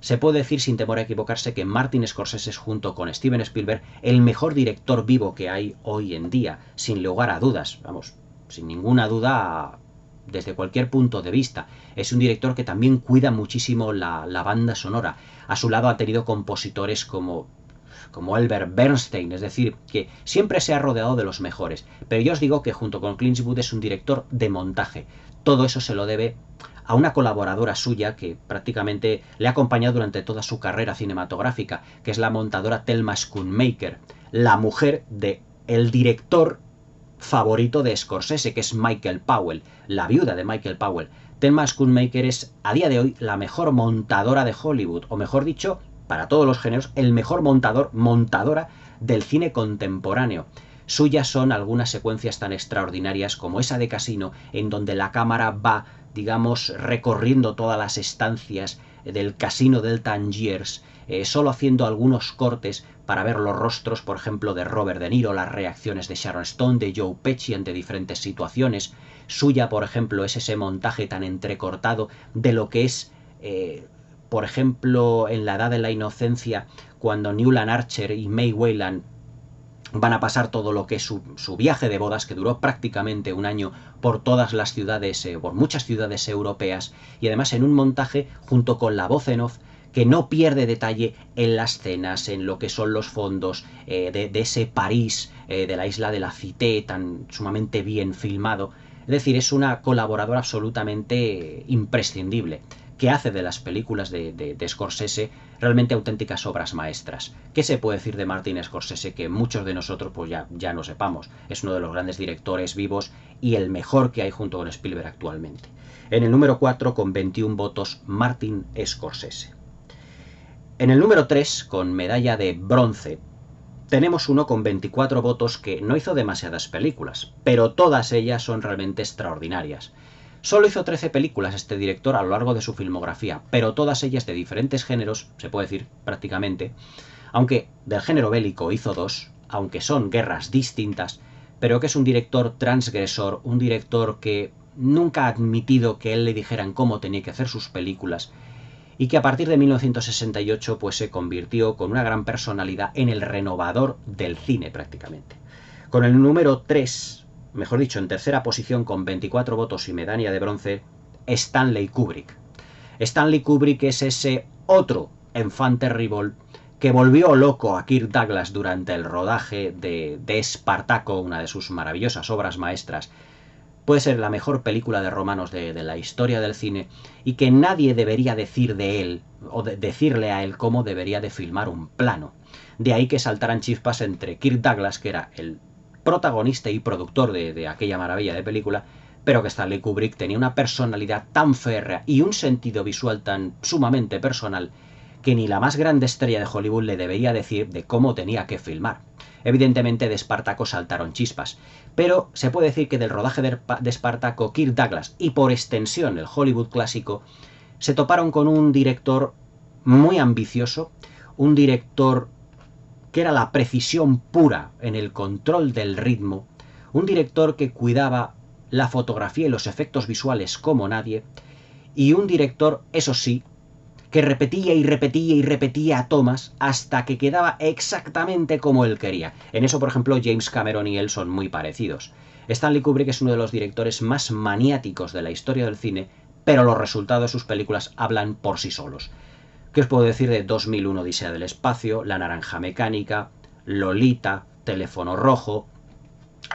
Se puede decir sin temor a equivocarse que Martin Scorsese es, junto con Steven Spielberg, el mejor director vivo que hay hoy en día, sin lugar a dudas, vamos, sin ninguna duda desde cualquier punto de vista. Es un director que también cuida muchísimo la banda sonora. A su lado ha tenido compositores como Albert Bernstein, es decir, que siempre se ha rodeado de los mejores. Pero yo os digo que junto con Clint Eastwood es un director de montaje. Todo eso se lo debe a una colaboradora suya que prácticamente le ha acompañado durante toda su carrera cinematográfica, que es la montadora Thelma Schoonmaker, la mujer de el director favorito de Scorsese, que es Michael Powell, la viuda de Michael Powell. Thelma Schoonmaker es, a día de hoy, la mejor montadora de Hollywood, o mejor dicho, para todos los géneros, el mejor montadora del cine contemporáneo. Suyas son algunas secuencias tan extraordinarias como esa de Casino, en donde la cámara va, digamos, recorriendo todas las estancias del casino del Tangiers, solo haciendo algunos cortes para ver los rostros, por ejemplo, de Robert De Niro, las reacciones de Sharon Stone, de Joe Pesci ante diferentes situaciones. Suya, por ejemplo, es ese montaje tan entrecortado de lo que es, por ejemplo, en La edad de la inocencia, cuando Newland Archer y May Wayland van a pasar todo lo que es su viaje de bodas, que duró prácticamente un año por todas las ciudades, por muchas ciudades europeas, y además en un montaje junto con la voz en off que no pierde detalle en las escenas, en lo que son los fondos de ese París, de la isla de la Cité, tan sumamente bien filmado. Es decir, es una colaboradora absolutamente imprescindible, que hace de las películas de Scorsese realmente auténticas obras maestras. ¿Qué se puede decir de Martin Scorsese que muchos de nosotros pues ya no sepamos? Es uno de los grandes directores vivos y el mejor que hay junto con Spielberg actualmente. En el número 4, con 21 votos, Martin Scorsese. En el número 3, con medalla de bronce, tenemos uno con 24 votos que no hizo demasiadas películas, pero todas ellas son realmente extraordinarias. Solo hizo 13 películas este director a lo largo de su filmografía, pero todas ellas de diferentes géneros, se puede decir prácticamente, aunque del género bélico hizo 2, aunque son guerras distintas, pero que es un director transgresor, un director que nunca ha admitido que él le dijeran cómo tenía que hacer sus películas, y que a partir de 1968 pues se convirtió con una gran personalidad en el renovador del cine prácticamente. Con el número 3 mejor dicho, en tercera posición con 24 votos y medalla de bronce, Stanley Kubrick. Stanley Kubrick es ese otro enfant terrible que volvió loco a Kirk Douglas durante el rodaje de Espartaco, una de sus maravillosas obras maestras. Puede ser la mejor película de romanos de la historia del cine, y que nadie debería decir de él, o decirle a él cómo debería de filmar un plano. De ahí que saltaran chispas entre Kirk Douglas, que era el protagonista y productor de aquella maravilla de película, pero que Stanley Kubrick tenía una personalidad tan férrea y un sentido visual tan sumamente personal que ni la más grande estrella de Hollywood le debería decir de cómo tenía que filmar. Evidentemente de Espartaco saltaron chispas, pero se puede decir que del rodaje de Espartaco, Kirk Douglas y por extensión el Hollywood clásico se toparon con un director muy ambicioso, un director que era la precisión pura en el control del ritmo, un director que cuidaba la fotografía y los efectos visuales como nadie, y un director, eso sí, que repetía y repetía y repetía tomas hasta que quedaba exactamente como él quería. En eso, por ejemplo, James Cameron y él son muy parecidos. Stanley Kubrick es uno de los directores más maniáticos de la historia del cine, pero los resultados de sus películas hablan por sí solos. ¿Qué os puedo decir de 2001 Odisea del espacio, La naranja mecánica, Lolita, Teléfono rojo,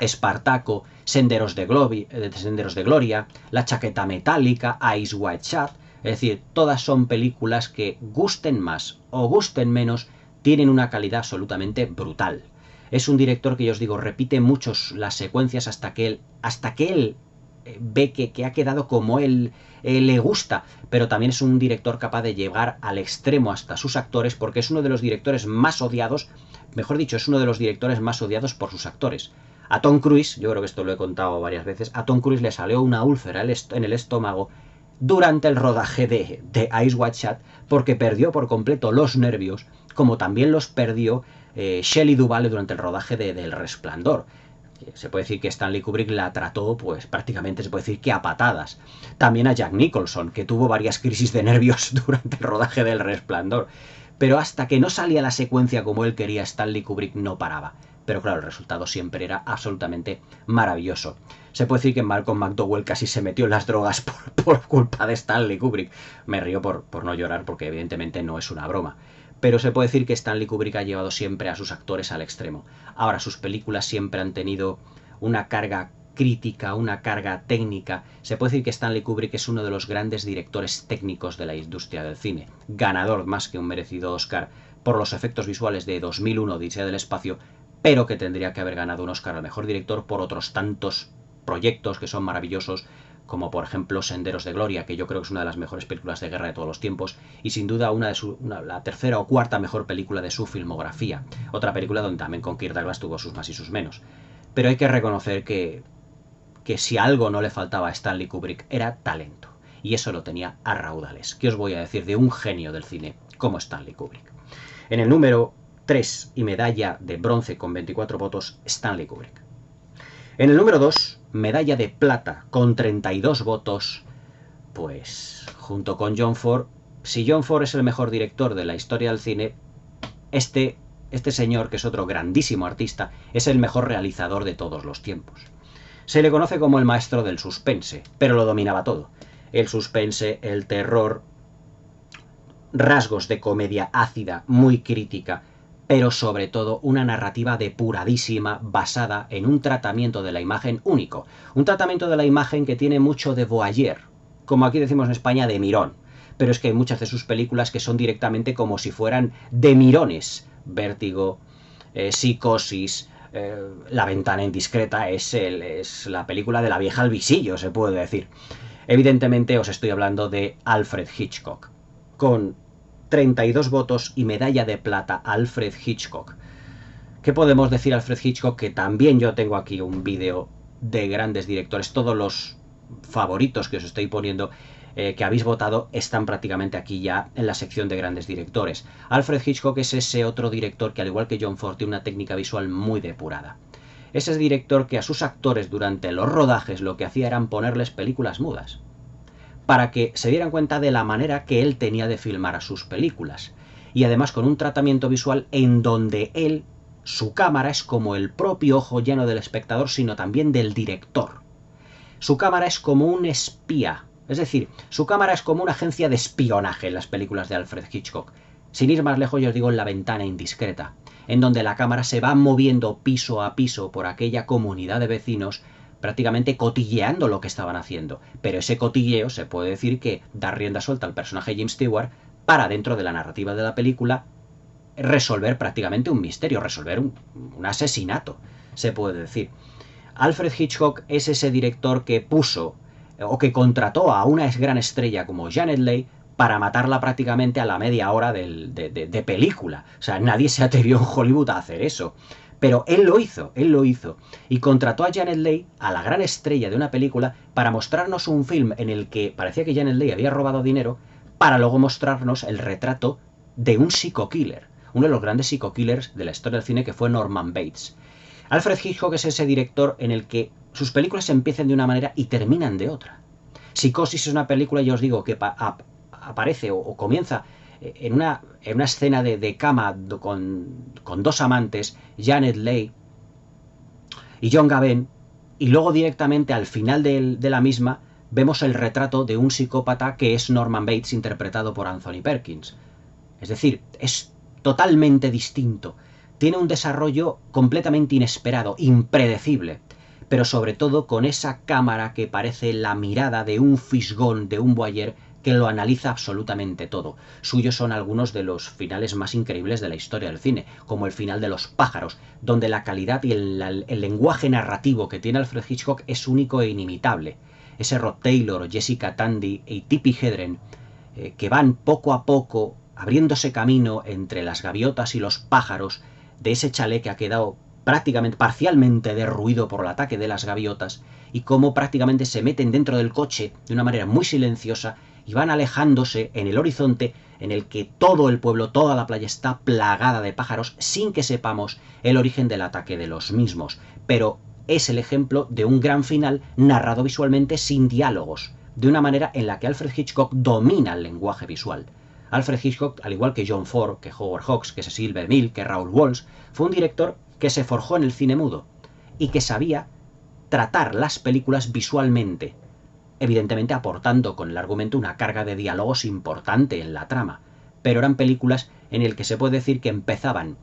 Espartaco, Senderos de Gloria, La chaqueta metálica, Eyes Wide Shut? Es decir, todas son películas que, gusten más o gusten menos, tienen una calidad absolutamente brutal. Es un director que, yo os digo, repite muchos las secuencias hasta que él ve que ha quedado como él le gusta, pero también es un director capaz de llegar al extremo hasta sus actores, porque es uno de los directores más odiados, mejor dicho, es uno de los directores más odiados por sus actores. A Tom Cruise, yo creo que esto lo he contado varias veces, a Tom Cruise le salió una úlcera en el estómago durante el rodaje de Eyes Wide Shut, porque perdió por completo los nervios, como también los perdió Shelley Duvall durante el rodaje de El Resplandor. Se puede decir que Stanley Kubrick la trató, pues prácticamente se puede decir que a patadas. También a Jack Nicholson, que tuvo varias crisis de nervios durante el rodaje del Resplandor. Pero hasta que no salía la secuencia como él quería, Stanley Kubrick no paraba. Pero claro, el resultado siempre era absolutamente maravilloso. Se puede decir que Malcolm McDowell casi se metió en las drogas por culpa de Stanley Kubrick. Me río por no llorar, porque evidentemente no es una broma. Pero se puede decir que Stanley Kubrick ha llevado siempre a sus actores al extremo. Ahora, sus películas siempre han tenido una carga crítica, una carga técnica. Se puede decir que Stanley Kubrick es uno de los grandes directores técnicos de la industria del cine, ganador más que un merecido Oscar por los efectos visuales de 2001 Odisea del espacio, pero que tendría que haber ganado un Oscar al mejor director por otros tantos proyectos que son maravillosos, como por ejemplo Senderos de Gloria, que yo creo que es una de las mejores películas de guerra de todos los tiempos, y sin duda la tercera o cuarta mejor película de su filmografía. Otra película donde también con Kirk Douglas tuvo sus más y sus menos. Pero hay que reconocer que si algo no le faltaba a Stanley Kubrick era talento, y eso lo tenía a raudales. ¿Qué os voy a decir de un genio del cine como Stanley Kubrick? En el número 3 y medalla de bronce con 24 votos, Stanley Kubrick. En el número 2, medalla de plata con 32 votos, pues junto con John Ford. Si John Ford es el mejor director de la historia del cine, este señor, que es otro grandísimo artista, es el mejor realizador de todos los tiempos. Se le conoce como el maestro del suspense, pero lo dominaba todo. El suspense, el terror, rasgos de comedia ácida, muy crítica, pero sobre todo una narrativa depuradísima, basada en un tratamiento de la imagen único. Un tratamiento de la imagen que tiene mucho de voyeur, como aquí decimos en España, de mirón. Pero es que hay muchas de sus películas que son directamente como si fueran de mirones. Vértigo, Psicosis, La ventana indiscreta es la película de la vieja al visillo, se puede decir. Evidentemente os estoy hablando de Alfred Hitchcock, con 32 votos y medalla de plata a Alfred Hitchcock. ¿Qué podemos decir de Alfred Hitchcock? Que también yo tengo aquí un vídeo de grandes directores. Todos los favoritos que os estoy poniendo, que habéis votado, están prácticamente aquí ya en la sección de grandes directores. Alfred Hitchcock es ese otro director que, al igual que John Ford, tiene una técnica visual muy depurada. Ese director que a sus actores durante los rodajes lo que hacía eran ponerles películas mudas, para que se dieran cuenta de la manera que él tenía de filmar a sus películas, y además con un tratamiento visual en donde él Su cámara es como el propio ojo ya no del espectador, sino también del director. Su cámara es como un espía, es decir, su cámara es como una agencia de espionaje en las películas de Alfred Hitchcock. Sin ir más lejos, yo os digo, en La ventana indiscreta, en donde la cámara se va moviendo piso a piso por aquella comunidad de vecinos, prácticamente cotilleando lo que estaban haciendo. Pero ese cotilleo se puede decir que da rienda suelta al personaje James Stewart para, dentro de la narrativa de la película, resolver prácticamente un misterio, resolver un asesinato, se puede decir. Alfred Hitchcock es ese director que puso o que contrató a una gran estrella como Janet Leigh para matarla prácticamente a la media hora de película. O sea, nadie se atrevió en Hollywood a hacer eso. Pero él lo hizo. Y contrató a Janet Leigh, a la gran estrella de una película, para mostrarnos un film en el que parecía que Janet Leigh había robado dinero, para luego mostrarnos el retrato de un psico-killer, uno de los grandes psico-killers de la historia del cine, que fue Norman Bates. Alfred Hitchcock es ese director en el que sus películas empiezan de una manera y terminan de otra. Psicosis es una película, ya os digo, que aparece o comienza en una escena de cama con dos amantes, Janet Leigh y John Gavin, y luego directamente al final de la misma vemos el retrato de un psicópata que es Norman Bates, interpretado por Anthony Perkins. Es decir, es totalmente distinto. Tiene un desarrollo completamente inesperado, impredecible, pero sobre todo con esa cámara que parece la mirada de un fisgón, de un voyeur, que lo analiza absolutamente todo. Suyos son algunos de los finales más increíbles de la historia del cine, como el final de Los pájaros, donde la calidad y el lenguaje narrativo que tiene Alfred Hitchcock es único e inimitable. Ese Rod Taylor, Jessica Tandy y Tippi Hedren, que van poco a poco abriéndose camino entre las gaviotas y los pájaros de ese chalet que ha quedado prácticamente, parcialmente derruido por el ataque de las gaviotas, y cómo prácticamente se meten dentro del coche de una manera muy silenciosa y van alejándose en el horizonte en el que todo el pueblo, toda la playa está plagada de pájaros sin que sepamos el origen del ataque de los mismos. Pero es el ejemplo de un gran final narrado visualmente sin diálogos, de una manera en la que Alfred Hitchcock domina el lenguaje visual. Alfred Hitchcock, al igual que John Ford, que Howard Hawks, que Cecil B. DeMille, que Raoul Walsh, fue un director que se forjó en el cine mudo y que sabía tratar las películas visualmente, evidentemente aportando con el argumento una carga de diálogos importante en la trama, pero eran películas en el que se puede decir que empezaban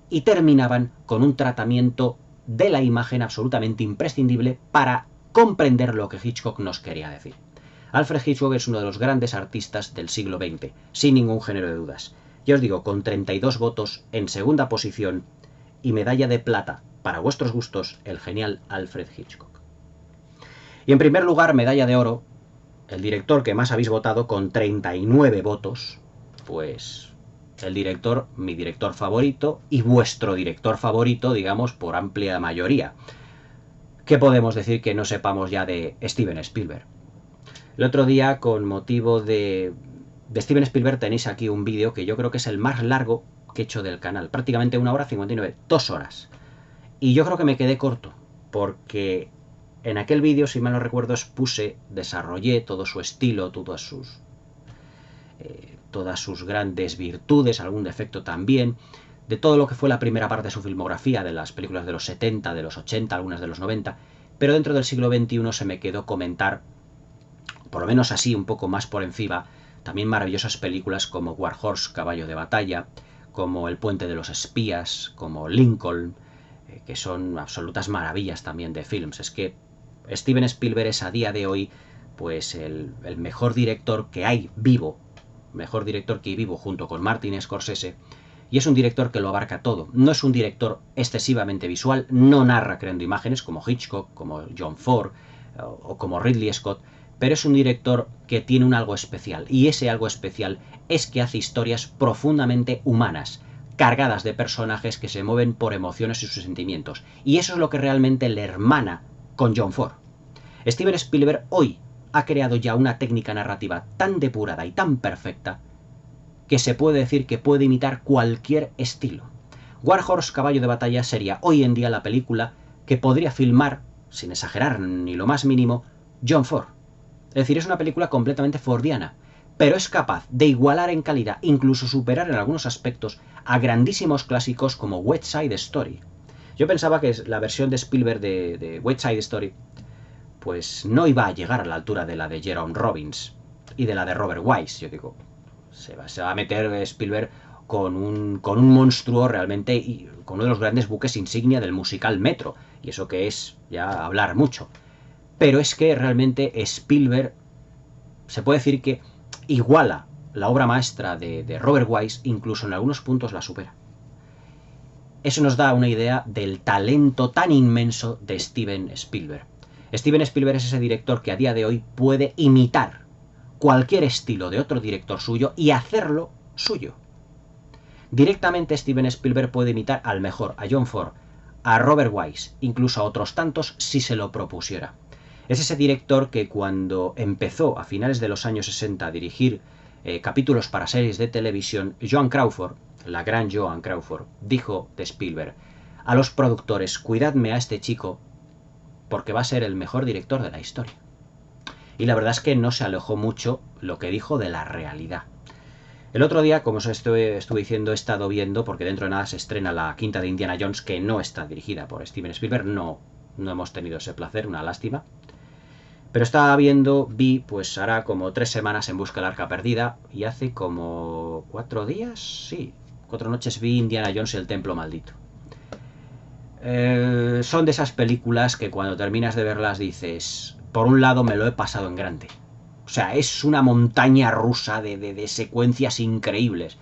y terminaban con un tratamiento de la imagen absolutamente imprescindible para comprender lo que Hitchcock nos quería decir. Alfred Hitchcock es uno de los grandes artistas del siglo XX, sin ningún género de dudas. Ya os digo, con 32 votos en segunda posición y medalla de plata, para vuestros gustos, el genial Alfred Hitchcock. Y en primer lugar, medalla de oro, el director que más habéis votado con 39 votos, pues el director, mi director favorito y vuestro director favorito, digamos, por amplia mayoría. ¿Qué podemos decir que no sepamos ya de Steven Spielberg? El otro día, con motivo de Steven Spielberg, tenéis aquí un vídeo que yo creo que es el más largo que he hecho del canal. Prácticamente 1 hora 59, 2 horas. Y yo creo que me quedé corto, porque en aquel vídeo, si mal no recuerdo, desarrollé todo su estilo, todas sus grandes virtudes, algún defecto también, de todo lo que fue la primera parte de su filmografía, de las películas de los 70, de los 80, algunas de los 90, pero dentro del siglo XXI se me quedó comentar, por lo menos así, un poco más por encima, también maravillosas películas como War Horse, Caballo de Batalla, como El Puente de los Espías, como Lincoln, que son absolutas maravillas también de films. Es que Steven Spielberg es a día de hoy pues el mejor director que hay vivo, junto con Martin Scorsese, y es un director que lo abarca todo. No es un director excesivamente visual, no narra creando imágenes como Hitchcock, como John Ford o como Ridley Scott, pero es un director que tiene un algo especial, y ese algo especial es que hace historias profundamente humanas, cargadas de personajes que se mueven por emociones y sus sentimientos, y eso es lo que realmente le hermana con John Ford. Steven Spielberg hoy ha creado ya una técnica narrativa tan depurada y tan perfecta que se puede decir que puede imitar cualquier estilo. War Horse, Caballo de Batalla sería hoy en día la película que podría filmar, sin exagerar ni lo más mínimo, John Ford. Es decir, es una película completamente fordiana, pero es capaz de igualar en calidad, incluso superar en algunos aspectos, a grandísimos clásicos como West Side Story. Yo pensaba que la versión de Spielberg de West Side Story pues no iba a llegar a la altura de la de Jerome Robbins y de la de Robert Wise. Yo digo, se va a meter Spielberg con un monstruo realmente, y con uno de los grandes buques insignia del musical Metro, y eso que es ya hablar mucho. Pero es que realmente Spielberg se puede decir que iguala la obra maestra de Robert Wise, incluso en algunos puntos la supera. Eso nos da una idea del talento tan inmenso de Steven Spielberg. Steven Spielberg es ese director que a día de hoy puede imitar cualquier estilo de otro director suyo y hacerlo suyo. Directamente Steven Spielberg puede imitar al mejor, a John Ford, a Robert Wise, incluso a otros tantos si se lo propusiera. Es ese director que cuando empezó a finales de los años 60 a dirigir capítulos para series de televisión, Joan Crawford, la gran Joan Crawford, dijo de Spielberg: a los productores, cuidadme a este chico porque va a ser el mejor director de la historia. Y la verdad es que no se alejó mucho lo que dijo de la realidad. El otro día, como os estuve diciendo, he estado viendo, porque dentro de nada se estrena la quinta de Indiana Jones, que no está dirigida por Steven Spielberg, no hemos tenido ese placer, una lástima. Pero estaba viendo, pues hará como 3 semanas En busca del arca perdida, y hace como 4 días, sí, 4 noches vi Indiana Jones y el templo maldito. Son de esas películas que cuando terminas de verlas dices, por un lado me lo he pasado en grande. O sea, es una montaña rusa de secuencias increíbles.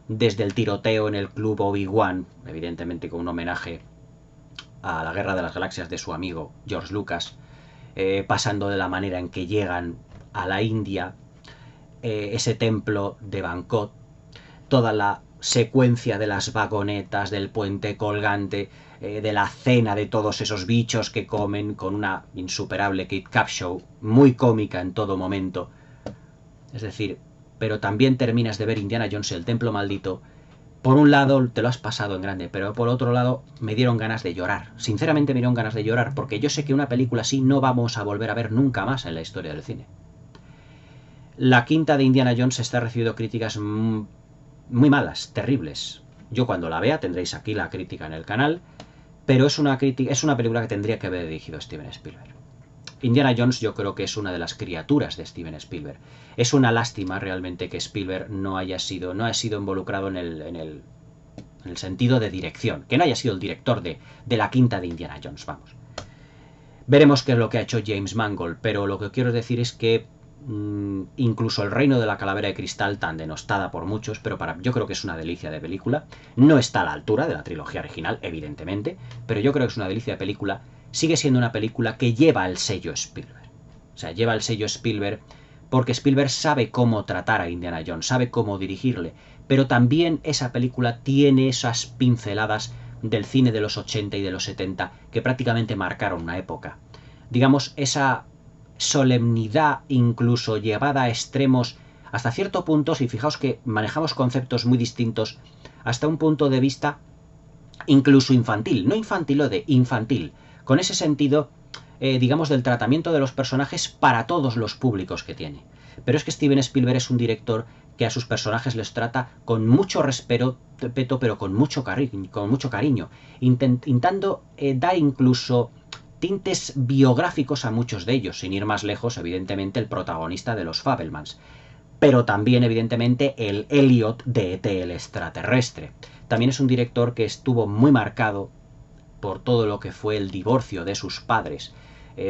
Desde el tiroteo en el club Obi-Wan, evidentemente con un homenaje a la Guerra de las Galaxias de su amigo George Lucas, pasando de la manera en que llegan a la India, ese templo de Bangkok, toda la secuencia de las vagonetas, del puente colgante, de la cena de todos esos bichos que comen, con una insuperable Kate Capshaw, muy cómica en todo momento. Es decir, pero también terminas de ver Indiana Jones y el templo maldito. Por un lado te lo has pasado en grande, pero por otro lado me dieron ganas de llorar. Sinceramente me dieron ganas de llorar, porque yo sé que una película así no vamos a volver a ver nunca más en la historia del cine. La quinta de Indiana Jones está recibiendo críticas muy malas, terribles. Yo cuando la vea, tendréis aquí la crítica en el canal, pero es una película que tendría que haber dirigido Steven Spielberg. Indiana Jones yo creo que es una de las criaturas de Steven Spielberg. Es una lástima realmente que Spielberg no haya sido involucrado en el sentido de dirección, que no haya sido el director de la quinta de Indiana Jones, vamos. Veremos qué es lo que ha hecho James Mangold, pero lo que quiero decir es que incluso El reino de la calavera de cristal, tan denostada por muchos, pero yo creo que es una delicia de película, no está a la altura de la trilogía original, evidentemente, pero yo creo que es una delicia de película. Sigue siendo una película que lleva el sello Spielberg. O sea, lleva el sello Spielberg porque Spielberg sabe cómo tratar a Indiana Jones, sabe cómo dirigirle, pero también esa película tiene esas pinceladas del cine de los 80 y de los 70 que prácticamente marcaron una época. Digamos, esa solemnidad incluso llevada a extremos hasta cierto punto, y fijaos que manejamos conceptos muy distintos, hasta un punto de vista incluso infantil, no infantil o de infantil, con ese sentido, digamos, del tratamiento de los personajes para todos los públicos que tiene. Pero es que Steven Spielberg es un director que a sus personajes les trata con mucho respeto, pero con mucho cariño, intentando dar incluso tintes biográficos a muchos de ellos, sin ir más lejos, evidentemente, el protagonista de los Fabelmans, pero también, evidentemente, el Elliot de E.T. el extraterrestre. También es un director que estuvo muy marcado por todo lo que fue el divorcio de sus padres,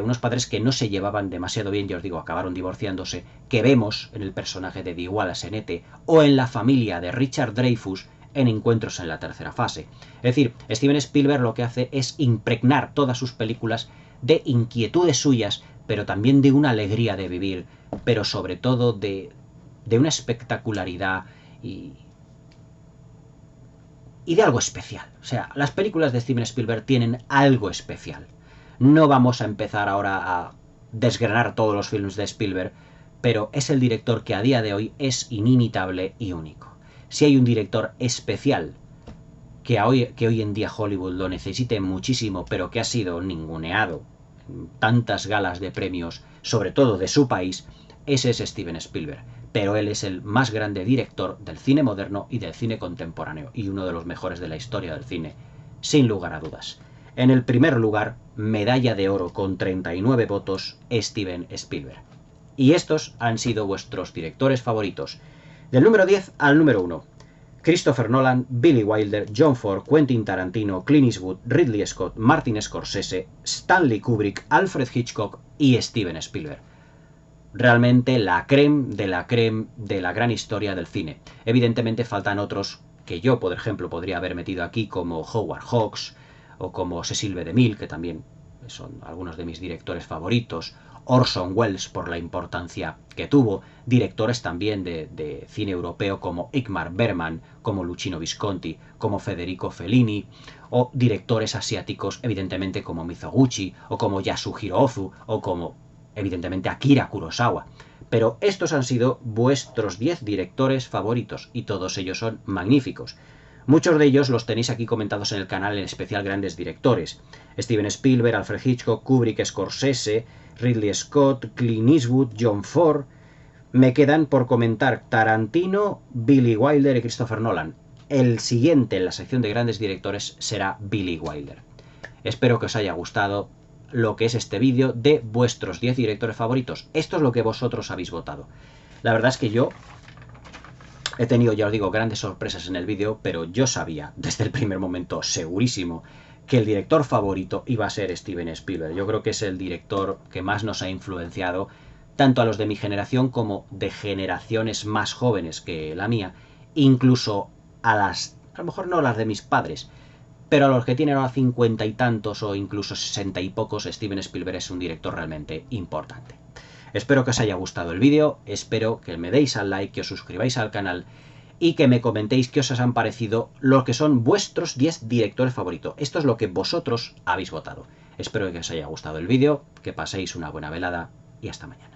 unos padres que no se llevaban demasiado bien, ya os digo, acabaron divorciándose, que vemos en el personaje de Dee Wallace en E.T. o en la familia de Richard Dreyfuss en Encuentros en la tercera fase. Es decir, Steven Spielberg lo que hace es impregnar todas sus películas de inquietudes suyas, pero también de una alegría de vivir, pero sobre todo de una espectacularidad y de algo especial. O sea, las películas de Steven Spielberg tienen algo especial. No vamos a empezar ahora a desgranar todos los films de Spielberg, pero es el director que a día de hoy es inimitable y único. Si hay un director especial que hoy en día Hollywood lo necesite muchísimo, pero que ha sido ninguneado en tantas galas de premios, sobre todo de su país, ese es Steven Spielberg. pero él es el más grande director del cine moderno y del cine contemporáneo, y uno de los mejores de la historia del cine, sin lugar a dudas. En el primer lugar, medalla de oro con 39 votos, Steven Spielberg. Y estos han sido vuestros directores favoritos. Del número 10 al número 1. Christopher Nolan, Billy Wilder, John Ford, Quentin Tarantino, Clint Eastwood, Ridley Scott, Martin Scorsese, Stanley Kubrick, Alfred Hitchcock y Steven Spielberg. Realmente la crème de la gran historia del cine. Evidentemente faltan otros que yo, por ejemplo, podría haber metido aquí, como Howard Hawks o como Cecil B. DeMille, que también son algunos de mis directores favoritos, Orson Welles por la importancia que tuvo, directores también de cine europeo como Ingmar Bergman, como Luchino Visconti, como Federico Fellini, o directores asiáticos evidentemente como Mizoguchi, o como Yasuhiro Ozu, o como evidentemente Akira Kurosawa. Pero estos han sido vuestros 10 directores favoritos, y todos ellos son magníficos. Muchos de ellos los tenéis aquí comentados en el canal, en especial grandes directores. Steven Spielberg, Alfred Hitchcock, Kubrick, Scorsese, Ridley Scott, Clint Eastwood, John Ford. Me quedan por comentar Tarantino, Billy Wilder y Christopher Nolan. El siguiente en la sección de grandes directores será Billy Wilder. Espero que os haya gustado lo que es este vídeo de vuestros 10 directores favoritos. Esto es lo que vosotros habéis votado. La verdad es que yo he tenido, ya os digo, grandes sorpresas en el vídeo, pero yo sabía desde el primer momento, segurísimo, que el director favorito iba a ser Steven Spielberg. Yo creo que es el director que más nos ha influenciado, tanto a los de mi generación como de generaciones más jóvenes que la mía, incluso a lo mejor no las de mis padres, pero a los que tienen ahora 50 y tantos o incluso 60 y pocos, Steven Spielberg es un director realmente importante. Espero que os haya gustado el vídeo, espero que me deis al like, que os suscribáis al canal y que me comentéis qué os han parecido lo que son vuestros 10 directores favoritos. Esto es lo que vosotros habéis votado. Espero que os haya gustado el vídeo, que paséis una buena velada y hasta mañana.